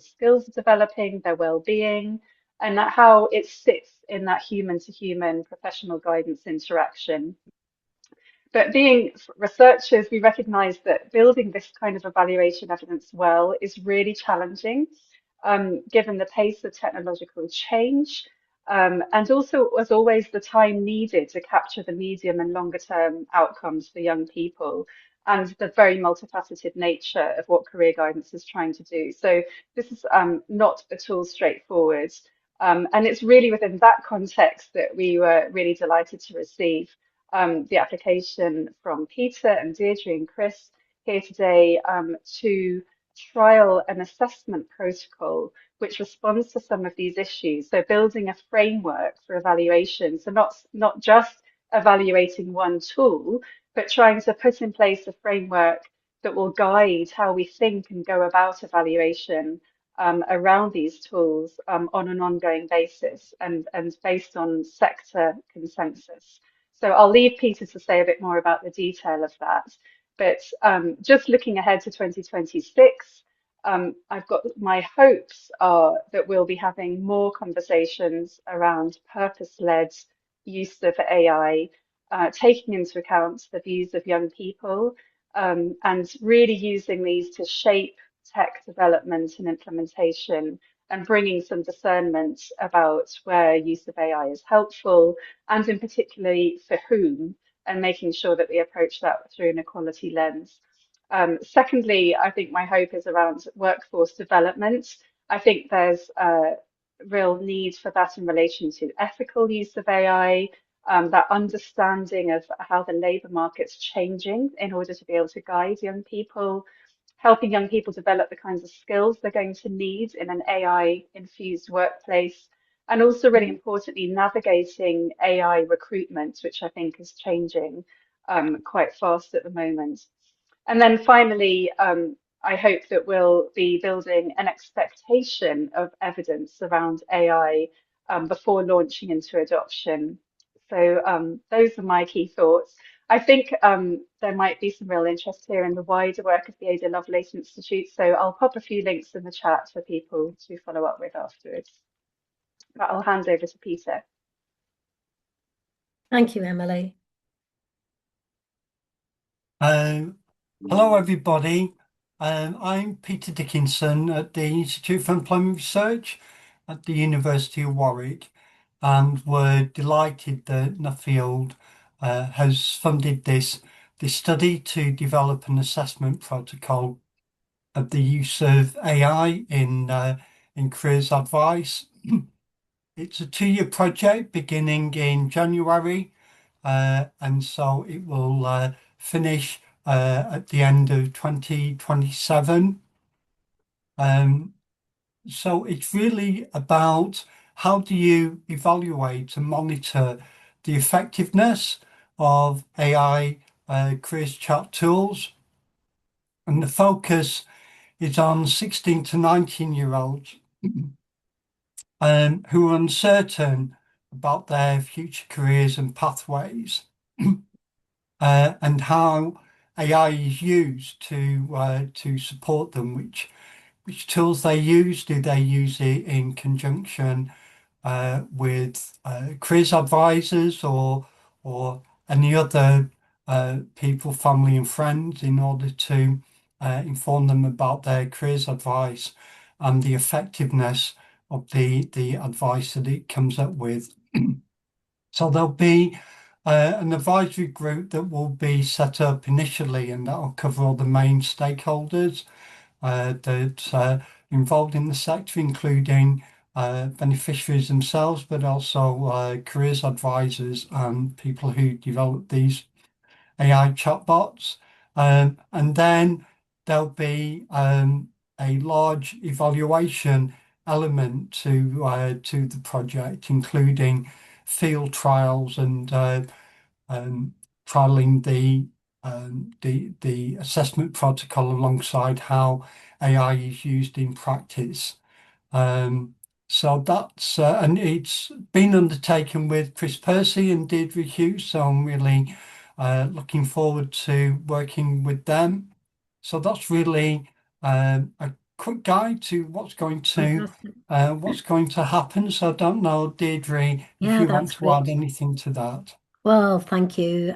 H: skills are developing, their well-being, and that how it sits in that human-to-human professional guidance interaction. But being researchers, we recognize that building this kind of evaluation evidence well is really challenging, given the pace of technological change, and also, as always, the time needed to capture the medium and longer term outcomes for young people and the very multifaceted nature of what career guidance is trying to do. So this is not at all straightforward. And it's really within that context that we were really delighted to receive the application from Peter and Deirdre and Chris here today to trial an assessment protocol which responds to some of these issues. So building a framework for evaluation. So not just evaluating one tool, but trying to put in place a framework that will guide how we think and go about evaluation around these tools on an ongoing basis and based on sector consensus. So I'll leave Peter to say a bit more about the detail of that. But just looking ahead to 2026, I've got my hopes are that we'll be having more conversations around purpose-led use of AI, taking into account the views of young people, and really using these to shape tech development and implementation and bringing some discernment about where use of AI is helpful and in particularly for whom, and making sure that we approach that through an equality lens. Secondly, I think my hope is around workforce development. I think there's a real need for that in relation to ethical use of AI, that understanding of how the labour market's changing in order to be able to guide young people, helping young people develop the kinds of skills they're going to need in an AI-infused workplace, and also really importantly, navigating AI recruitment, which I think is changing quite fast at the moment. And then finally, I hope that we'll be building an expectation of evidence around AI before launching into adoption. So those are my key thoughts. I think there might be some real interest here in the wider work of the Ada Lovelace Institute, so I'll pop a few links in the chat for people to follow up with afterwards. But I'll hand over to Peter.
A: Thank you, Emily.
G: Hello, everybody. I'm Peter Dickinson at the Institute for Employment Research at the University of Warwick, and we're delighted that Nuffield has funded this study to develop an assessment protocol of the use of AI in careers advice. It's a 2-year project beginning in January, and so it will finish at the end of 2027. So it's really about how do you evaluate and monitor the effectiveness of AI careers chat tools. And the focus is on 16 to 19-year-olds who are uncertain about their future careers and pathways, and how AI is used to support them, which tools they use. Do they use it in conjunction with careers advisors or any other people, family and friends, in order to inform them about their careers advice and the effectiveness of the advice that it comes up with. So there'll be an advisory group that will be set up initially, and that will cover all the main stakeholders that are involved in the sector, including beneficiaries themselves, but also careers advisors and people who develop these AI chatbots. And then there'll be a large evaluation element to the project, including field trials and trialing the assessment protocol alongside how AI is used in practice. So that's and it's been undertaken with Chris Percy and Deirdre Hughes, so I'm really looking forward to working with them. So that's really a quick guide to what's going to happen. So I don't know, Deirdre, if
A: Yeah,
G: you want
A: that's
G: to add
A: great.
G: anything to that.
A: Well, thank you.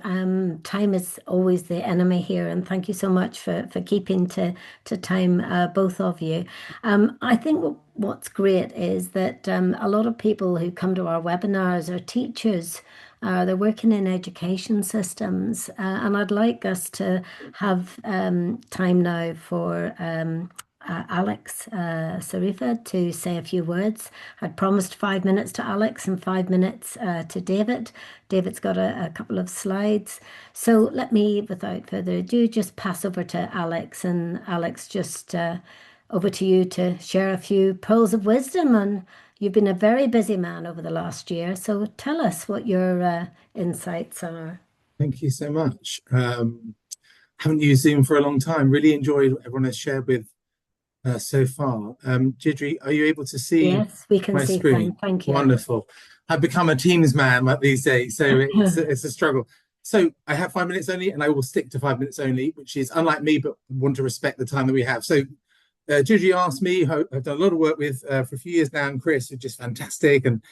A: Time is always the enemy here, and thank you so much for keeping to time, both of you. I think what's great is that a lot of people who come to our webinars are teachers. They're working in education systems, and I'd like us to have time now for Alex Sarifa to say a few words. I'd promised 5 minutes to Alex and 5 minutes to David. David's got a couple of slides. So let me, without further ado, just pass over to Alex. And Alex, just over to you to share a few pearls of wisdom. And you've been a very busy man over the last year. So tell us what your insights are.
F: Thank you so much. Haven't used Zoom for a long time. Really enjoyed what everyone has shared with so far. Deirdre, are you able to see
A: Yes, we can
F: my
A: see
F: screen?
A: fine. Thank you.
F: Wonderful. I've become a Teams man like these days, so it's a struggle. So I have 5 minutes only, and I will stick to 5 minutes only, which is unlike me, but want to respect the time that we have. So Deirdre asked me, who I've done a lot of work with for a few years now, and Chris, who's just fantastic, and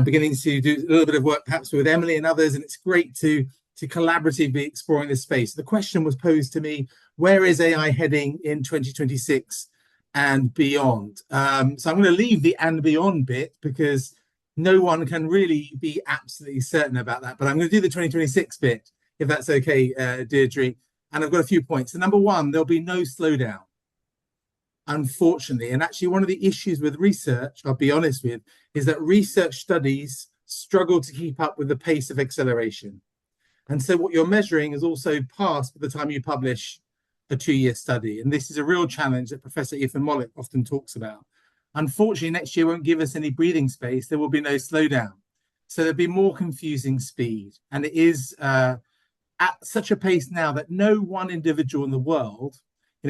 F: beginning to do a little bit of work perhaps with Emily and others, and it's great to collaboratively be exploring this space. The question was posed to me, where is AI heading in 2026 and beyond? So I'm going to leave the and beyond bit because no one can really be absolutely certain about that. But I'm going to do the 2026 bit, if that's okay, Deirdre. And I've got a few points. So number one, there'll be no slowdown, unfortunately. And actually, one of the issues with research, I'll be honest with, is that research studies struggle to keep up with the pace of acceleration. And so what you're measuring is also passed by the time you publish a 2-year study. And this is a real challenge that Professor Ethan Mollett often talks about. Unfortunately, next year won't give us any breathing space. There will be no slowdown. So there'll be more confusing speed. And it is at such a pace now that no one individual in the world,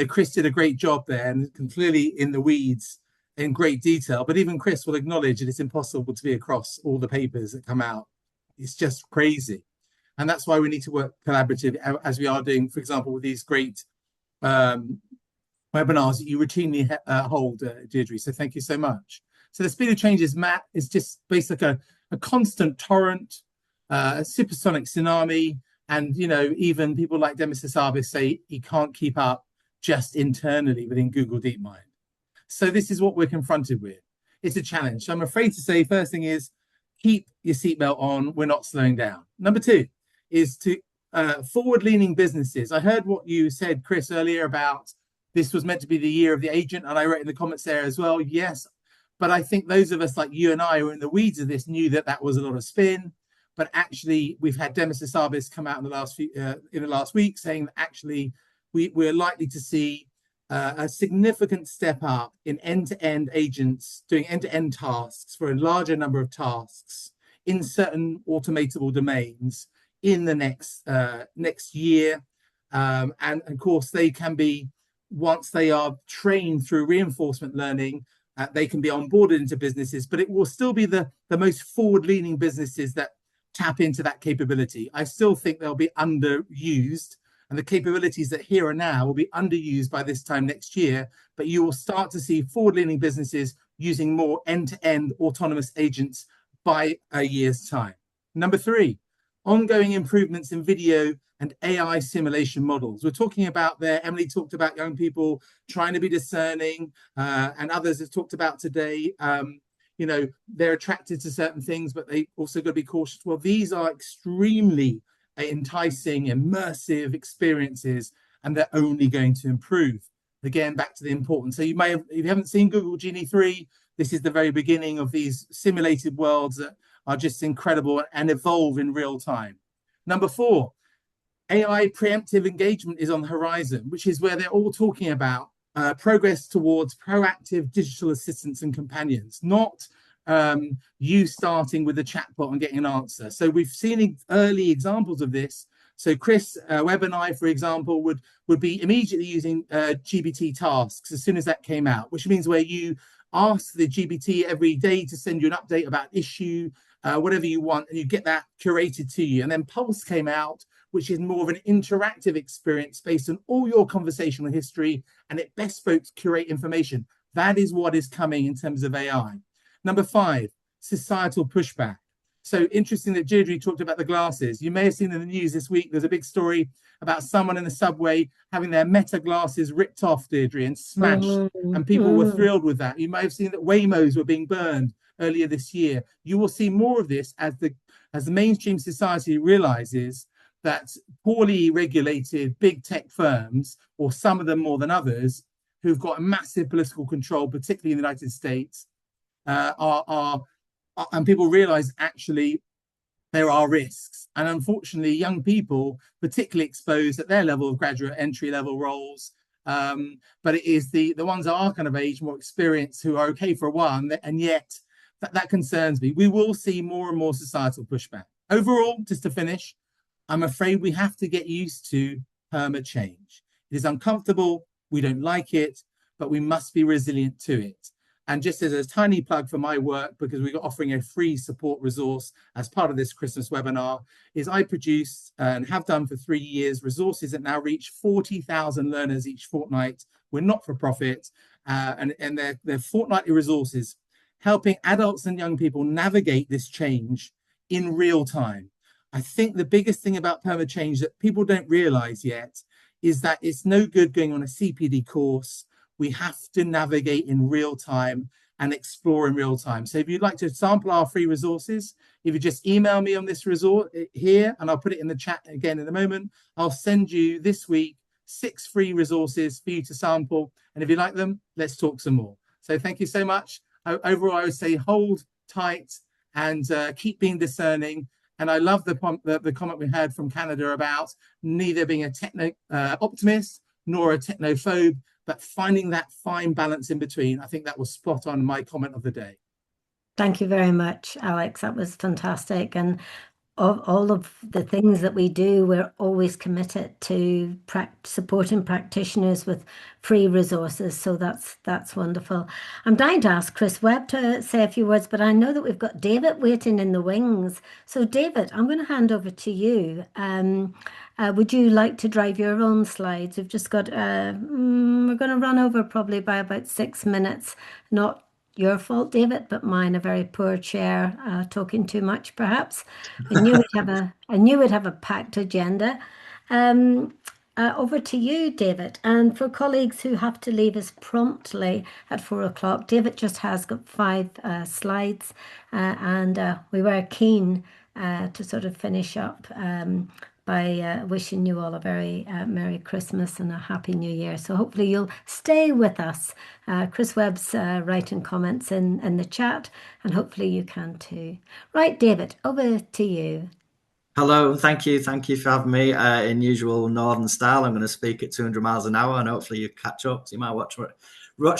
F: Chris did a great job there and clearly in the weeds in great detail, but even Chris will acknowledge that it's impossible to be across all the papers that come out. It's just crazy. And that's why we need to work collaboratively, as we are doing, for example, with these great webinars that you routinely hold, Deirdre. So thank you so much. So the speed of change is just basically a constant torrent, a supersonic tsunami. And, even people like Demis Hassabis say he can't keep up just internally within Google DeepMind. So this is what we're confronted with. It's a challenge. So I'm afraid to say, first thing is, keep your seatbelt on. We're not slowing down. Number two is to forward-leaning businesses. I heard what you said, Chris, earlier about this was meant to be the year of the agent, and I wrote in the comments there as well, yes. But I think those of us like you and I who are in the weeds of this knew that that was a lot of spin. but actually we've had Demis Hassabis come out in the last week saying that actually we're likely to see a significant step up in end-to-end agents doing end-to-end tasks for a larger number of tasks in certain automatable domains in the next year. And of course, they can be, once they are trained through reinforcement learning, they can be onboarded into businesses, but it will still be the most forward-leaning businesses that tap into that capability. I still think they'll be underused, and the capabilities that here and now will be underused by this time next year, but you will start to see forward-leaning businesses using more end-to-end autonomous agents by a year's time. Number 3, ongoing improvements in video and AI simulation models. We're talking about there, Emily talked about young people trying to be discerning, and others have talked about today, you know, they're attracted to certain things, but they also got to be cautious. Well, these are extremely enticing, immersive experiences, and they're only going to improve. Again, back to the importance. So you may have, if you haven't seen Google Genie 3, this is the very beginning of these simulated worlds that are just incredible and evolve in real time. Number 4, AI preemptive engagement is on the horizon, which is where they're all talking about progress towards proactive digital assistants and companions, not you starting with a chatbot and getting an answer. So we've seen early examples of this. So Chris, Webb and I, for example, would be immediately using GBT tasks as soon as that came out, which means where you ask the GBT every day to send you an update about issue, whatever you want, and you get that curated to you. And then Pulse came out, which is more of an interactive experience based on all your conversational history, and it best spoke curate information. That is what is coming in terms of AI. Number 5, societal pushback. So interesting that Deirdre talked about the glasses. You may have seen in the news this week, there's a big story about someone in the subway having their Meta glasses ripped off, Deirdre, and smashed, and people were thrilled with that. You might have seen that Waymos were being burned earlier this year. You will see more of this as the mainstream society realizes that poorly regulated big tech firms, or some of them more than others, who've got massive political control, particularly in the United States, and people realize actually there are risks. And unfortunately, young people, particularly exposed at their level of graduate entry level roles, but it is the ones that are kind of age, more experienced, who are okay for a while, and yet that concerns me. We will see more and more societal pushback. Overall, just to finish, I'm afraid we have to get used to perma change. It is uncomfortable, we don't like it, but we must be resilient to it. And just as a tiny plug for my work, because we're offering a free support resource as part of this Christmas webinar, is I produce and have done for 3 years resources that now reach 40,000 learners each fortnight. We're not for profit, and they're fortnightly resources helping adults and young people navigate this change in real time. I think the biggest thing about perma change that people don't realize yet is that it's no good going on a CPD course. We have to navigate in real time and explore in real time. So if you'd like to sample our free resources, if you just email me on this resource here, and I'll put it in the chat again in a moment, I'll send you this week 6 free resources for you to sample. And if you like them, let's talk some more. So thank you so much. Overall, I would say hold tight and keep being discerning. And I love the comment we had from Canada about neither being a techno optimist nor a technophobe, but finding that fine balance in between. I think that was spot on my comment of the day.
A: Thank you very much, Alex. That was fantastic. And all of the things that we do, we're always committed to supporting practitioners with free resources. So that's wonderful. I'm dying to ask Chris Webb to say a few words, but I know that we've got David waiting in the wings. So David, I'm going to hand over to you. Would you like to drive your own slides? We've just got, we're going to run over probably by about 6 minutes. Not your fault, David, but mine. A very poor chair, talking too much, perhaps. I knew we'd have a packed agenda. Over to you, David. And for colleagues who have to leave us promptly at 4 o'clock, David just has got 5 slides, and we were keen to sort of finish up by wishing you all a very Merry Christmas and a Happy New Year. So hopefully you'll stay with us. Chris Webb's writing comments in the chat, and hopefully you can too. Right, David, over to you.
I: Hello, thank you for having me. In usual northern style, I'm going to speak at 200 miles an hour, and hopefully you catch up. So you might watch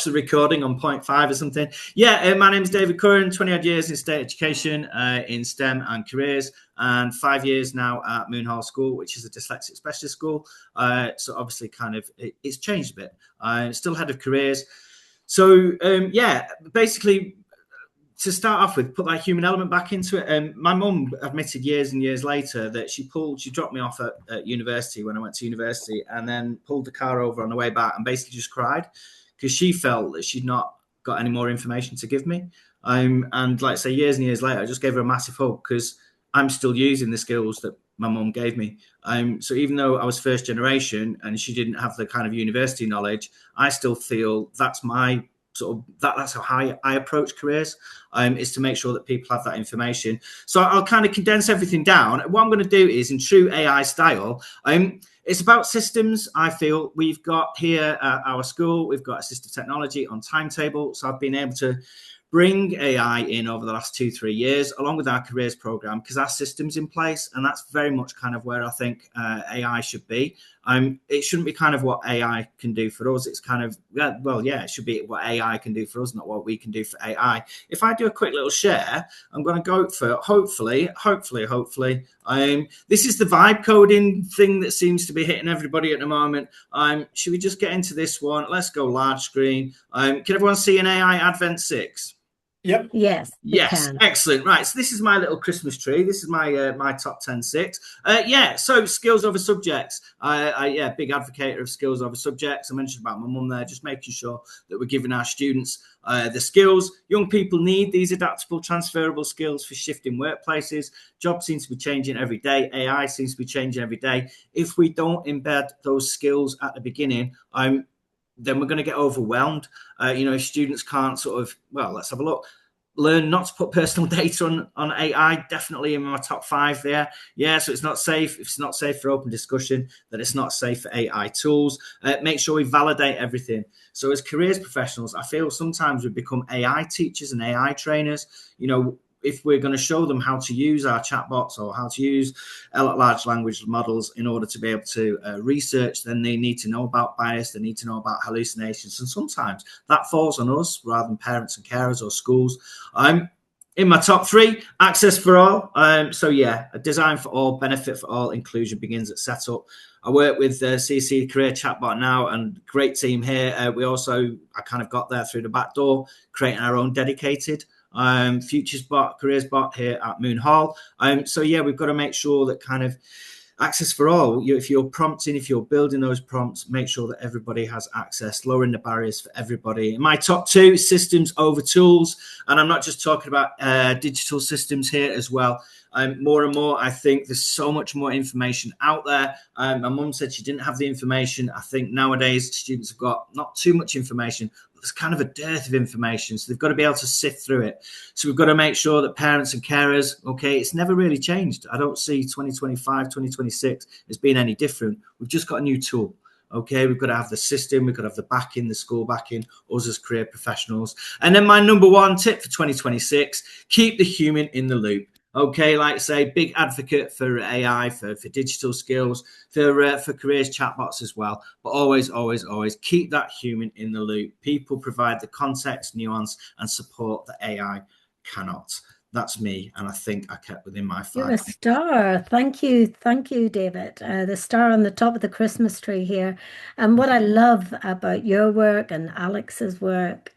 I: the recording on 0.5 or something. Yeah, my name is David Curran. 20 odd years in state education, in STEM and careers, and 5 years now at Moonhall School, which is a dyslexic specialist school. So obviously, it's changed a bit. I'm still head of careers. So yeah, basically, to start off with, put that human element back into it. My mum admitted years and years later that she dropped me off at university when I went to university, and then pulled the car over on the way back and basically just cried because she felt that she'd not got any more information to give me. And like I say, years and years later, I just gave her a massive hug because I'm still using the skills that my mum gave me. So even though I was first generation and she didn't have the kind of university knowledge, I still feel that's my that's how I approach careers, is to make sure that people have that information. So I'll kind of condense everything down. What I'm going to do is, in true AI style, it's about systems. I feel we've got here at our school, we've got assistive technology on timetable. So I've been able to bring AI in over the last 2-3 years, along with our careers program, because our system's in place, and that's very much kind of where I think AI should be. It shouldn't be kind of what AI can do for us. It's kind of, it should be what AI can do for us, not what we can do for AI. If I do a quick little share, I'm going to go for hopefully. This is the vibe coding thing that seems to be hitting everybody at the moment. Should we just get into this one? Let's go large screen. Can everyone see an AI Advent 6?
B: Yep.
A: Yes.
I: Excellent. Right. So this is my little Christmas tree. This is my top 10 6. So skills over subjects. Big advocate of skills over subjects. I mentioned about my mum there, just making sure that we're giving our students the skills. Young people need these adaptable, transferable skills for shifting workplaces. Jobs seem to be changing every day. AI seems to be changing every day. If we don't embed those skills at the beginning, then we're going to get overwhelmed. If students can't let's have a look. Learn not to put personal data on AI, definitely in my top 5 there. Yeah, so it's not safe. If it's not safe for open discussion, then it's not safe for AI tools. Make sure we validate everything. So as careers professionals, I feel sometimes we become AI teachers and AI trainers. If we're going to show them how to use our chatbots or how to use large language models in order to be able to research, then they need to know about bias, they need to know about hallucinations. And sometimes that falls on us rather than parents and carers or schools. In my top 3, access for all. A design for all, benefit for all, inclusion begins at setup. I work with CC Career Chatbot now, and great team here. I kind of got there through the back door, creating our own dedicated futures bot, careers bot here at Moonhall. We've got to make sure that kind of access for all. If you're prompting, if you're building those prompts, make sure that everybody has access, lowering the barriers for everybody. In my top 2, systems over tools, and I'm not just talking about digital systems here as well. More and more, I think there's so much more information out there. My mum said she didn't have the information. I think nowadays students have got not too much information. There's kind of a dearth of information, so they've got to be able to sift through it. So we've got to make sure that parents and carers, it's never really changed. I don't see 2025, 2026 as being any different. We've just got a new tool. We've got to have the system, we've got to have the backing, the school backing, us as career professionals. And then my number 1 tip for 2026, keep the human in the loop. Like I say, big advocate for AI, for digital skills, for careers chatbots as well. But always keep that human in the loop. People provide the context, nuance, and support that AI cannot. That's me, and I think I kept within my 5.
A: You're a star. Thank you, David. The star on the top of the Christmas tree here. And what I love about your work and Alex's work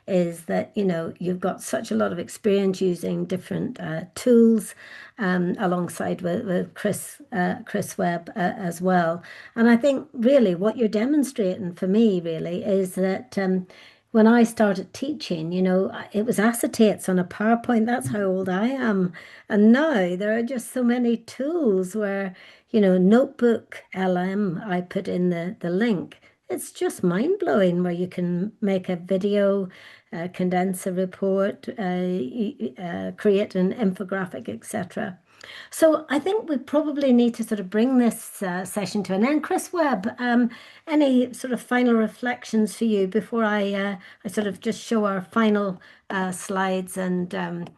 A: is that you've got such a lot of experience using different tools alongside with Chris Webb as well. And I think really what you're demonstrating for me really is that when I started teaching, it was acetates on a PowerPoint. That's how old I am. And now there are just so many tools where, Notebook LM, I put in the link. It's just mind-blowing where you can make a video, condense a report, create an infographic, etc. So I think we probably need to sort of bring this session to an end. Chris Webb, any sort of final reflections for you before I sort of just show our final slides and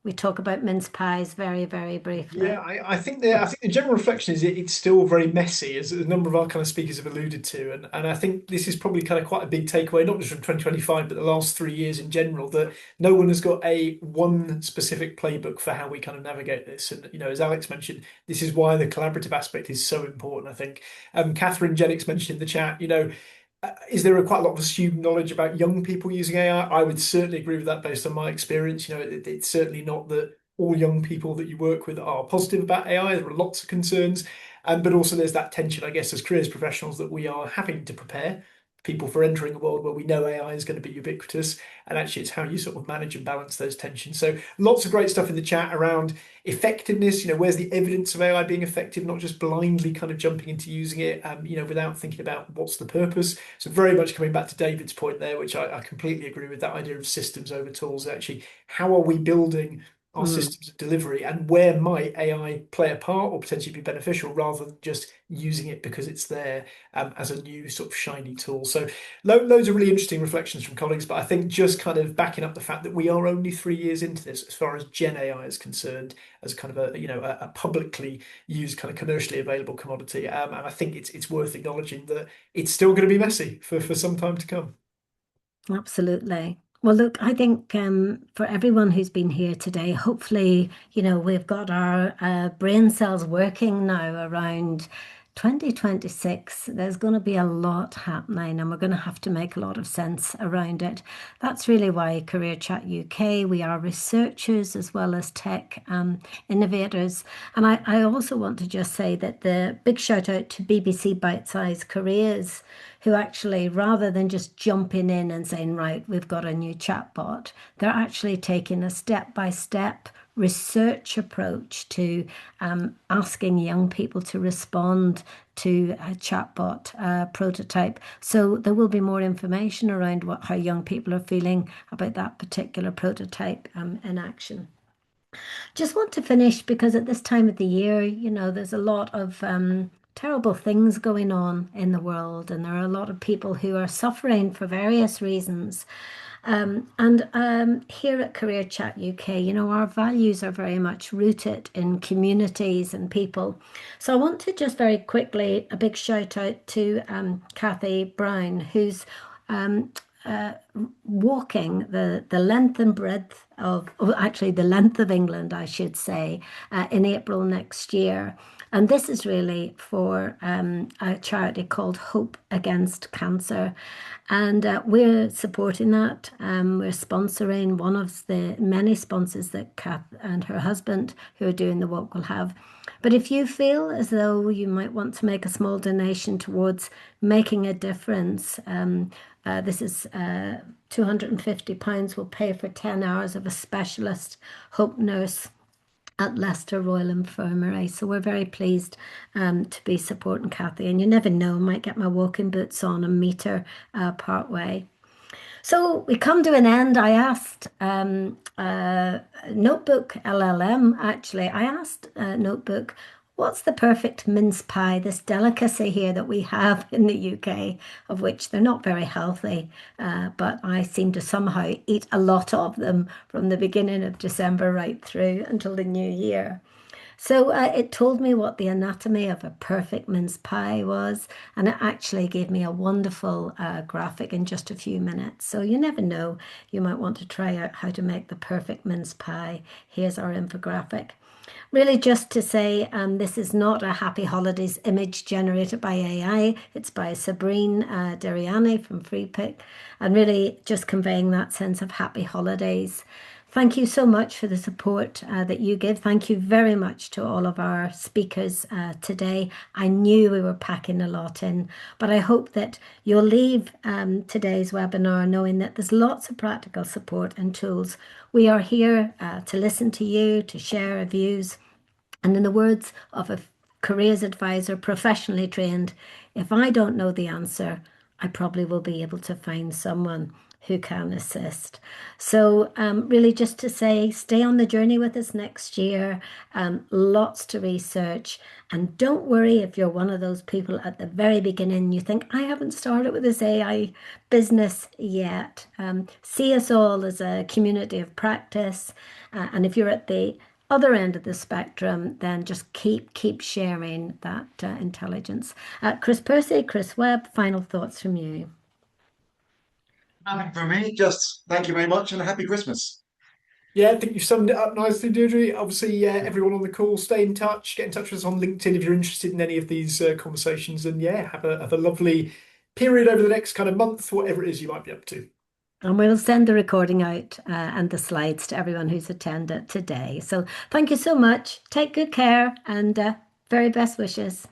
A: we talk about mince pies very, very briefly.
B: Yeah, I think the general reflection is it's still very messy, as a number of our kind of speakers have alluded to, and I think this is probably kind of quite a big takeaway, not just from 2025, but the last 3 years in general, that no one has got a one specific playbook for how we kind of navigate this. And as Alex mentioned, this is why the collaborative aspect is so important. I think Catherine Jennings mentioned in the chat, is there quite a lot of assumed knowledge about young people using AI? I would certainly agree with that based on my experience. It's certainly not that all young people that you work with are positive about AI. There are lots of concerns, but also there's that tension, I guess, as careers professionals that we are having to prepare people for entering a world where we know AI is going to be ubiquitous, and actually it's how you sort of manage and balance those tensions. So lots of great stuff in the chat around effectiveness. Where's the evidence of AI being effective, not just blindly kind of jumping into using it, without thinking about what's the purpose. So very much coming back to David's point there, which I completely agree with, that idea of systems over tools. Actually, how are we building our systems of delivery, and where might AI play a part or potentially be beneficial, rather than just using it because it's there as a new sort of shiny tool. So loads of really interesting reflections from colleagues, but I think just kind of backing up the fact that we are only 3 years into this as far as Gen AI is concerned, as kind of a publicly used kind of commercially available commodity. And I think it's worth acknowledging that it's still going to be messy for some time to come.
A: Absolutely. Well, look, I think for everyone who's been here today, hopefully, we've got our brain cells working now around 2026. There's going to be a lot happening, and we're going to have to make a lot of sense around it. That's really why Career Chat UK, we are researchers as well as tech innovators. And I also want to just say that the big shout out to BBC Bite Size Careers, who actually, rather than just jumping in and saying, right, we've got a new chatbot, they're actually taking a step-by-step research approach to asking young people to respond to a chatbot prototype. So there will be more information around how young people are feeling about that particular prototype in action. Just want to finish because at this time of the year, there's a lot of terrible things going on in the world, and there are a lot of people who are suffering for various reasons. And here at Career Chat UK, our values are very much rooted in communities and people. So I want to just very quickly, a big shout out to Kathy Brown, who's walking the length and breadth actually the length of England, I should say, in April next year. And this is really for a charity called Hope Against Cancer. And we're supporting that. We're sponsoring one of the many sponsors that Kath and her husband, who are doing the walk, will have. But if you feel as though you might want to make a small donation towards making a difference, this is £250 will pay for 10 hours of a specialist Hope nurse at Leicester Royal Infirmary. So we're very pleased to be supporting Kathy. And you never know, might get my walking boots on and meet her part way. So we come to an end. I asked Notebook LLM, actually, I asked Notebook, what's the perfect mince pie, this delicacy here that we have in the UK, of which they're not very healthy, but I seem to somehow eat a lot of them from the beginning of December right through until the new year. So it told me what the anatomy of a perfect mince pie was, and it actually gave me a wonderful graphic in just a few minutes. So you never know, you might want to try out how to make the perfect mince pie. Here's our infographic. Really just to say, this is not a Happy Holidays image generated by AI. It's by Sabrine Deriani from FreePic, and really just conveying that sense of happy holidays. Thank you so much for the support that you give. Thank you very much to all of our speakers today. I knew we were packing a lot in, but I hope that you'll leave today's webinar knowing that there's lots of practical support and tools. We are here to listen to you, to share our views. And in the words of a careers advisor, professionally trained, if I don't know the answer, I probably will be able to find someone who can assist. So really just to say, stay on the journey with us next year. Lots to research. And don't worry if you're one of those people at the very beginning, you think, I haven't started with this AI business yet. See us all as a community of practice. And if you're at the other end of the spectrum, then just keep sharing that intelligence. Chris Percy, Chris Webb, final thoughts from you.
C: Nothing from me. Just thank you very much and a happy Christmas.
B: Yeah, I think you've summed it up nicely, Deirdre. Obviously, everyone on the call, stay in touch. Get in touch with us on LinkedIn if you're interested in any of these conversations. And yeah, have a lovely period over the next kind of month, whatever it is you might be up to.
A: And we'll send the recording out and the slides to everyone who's attended today. So thank you so much. Take good care and very best wishes.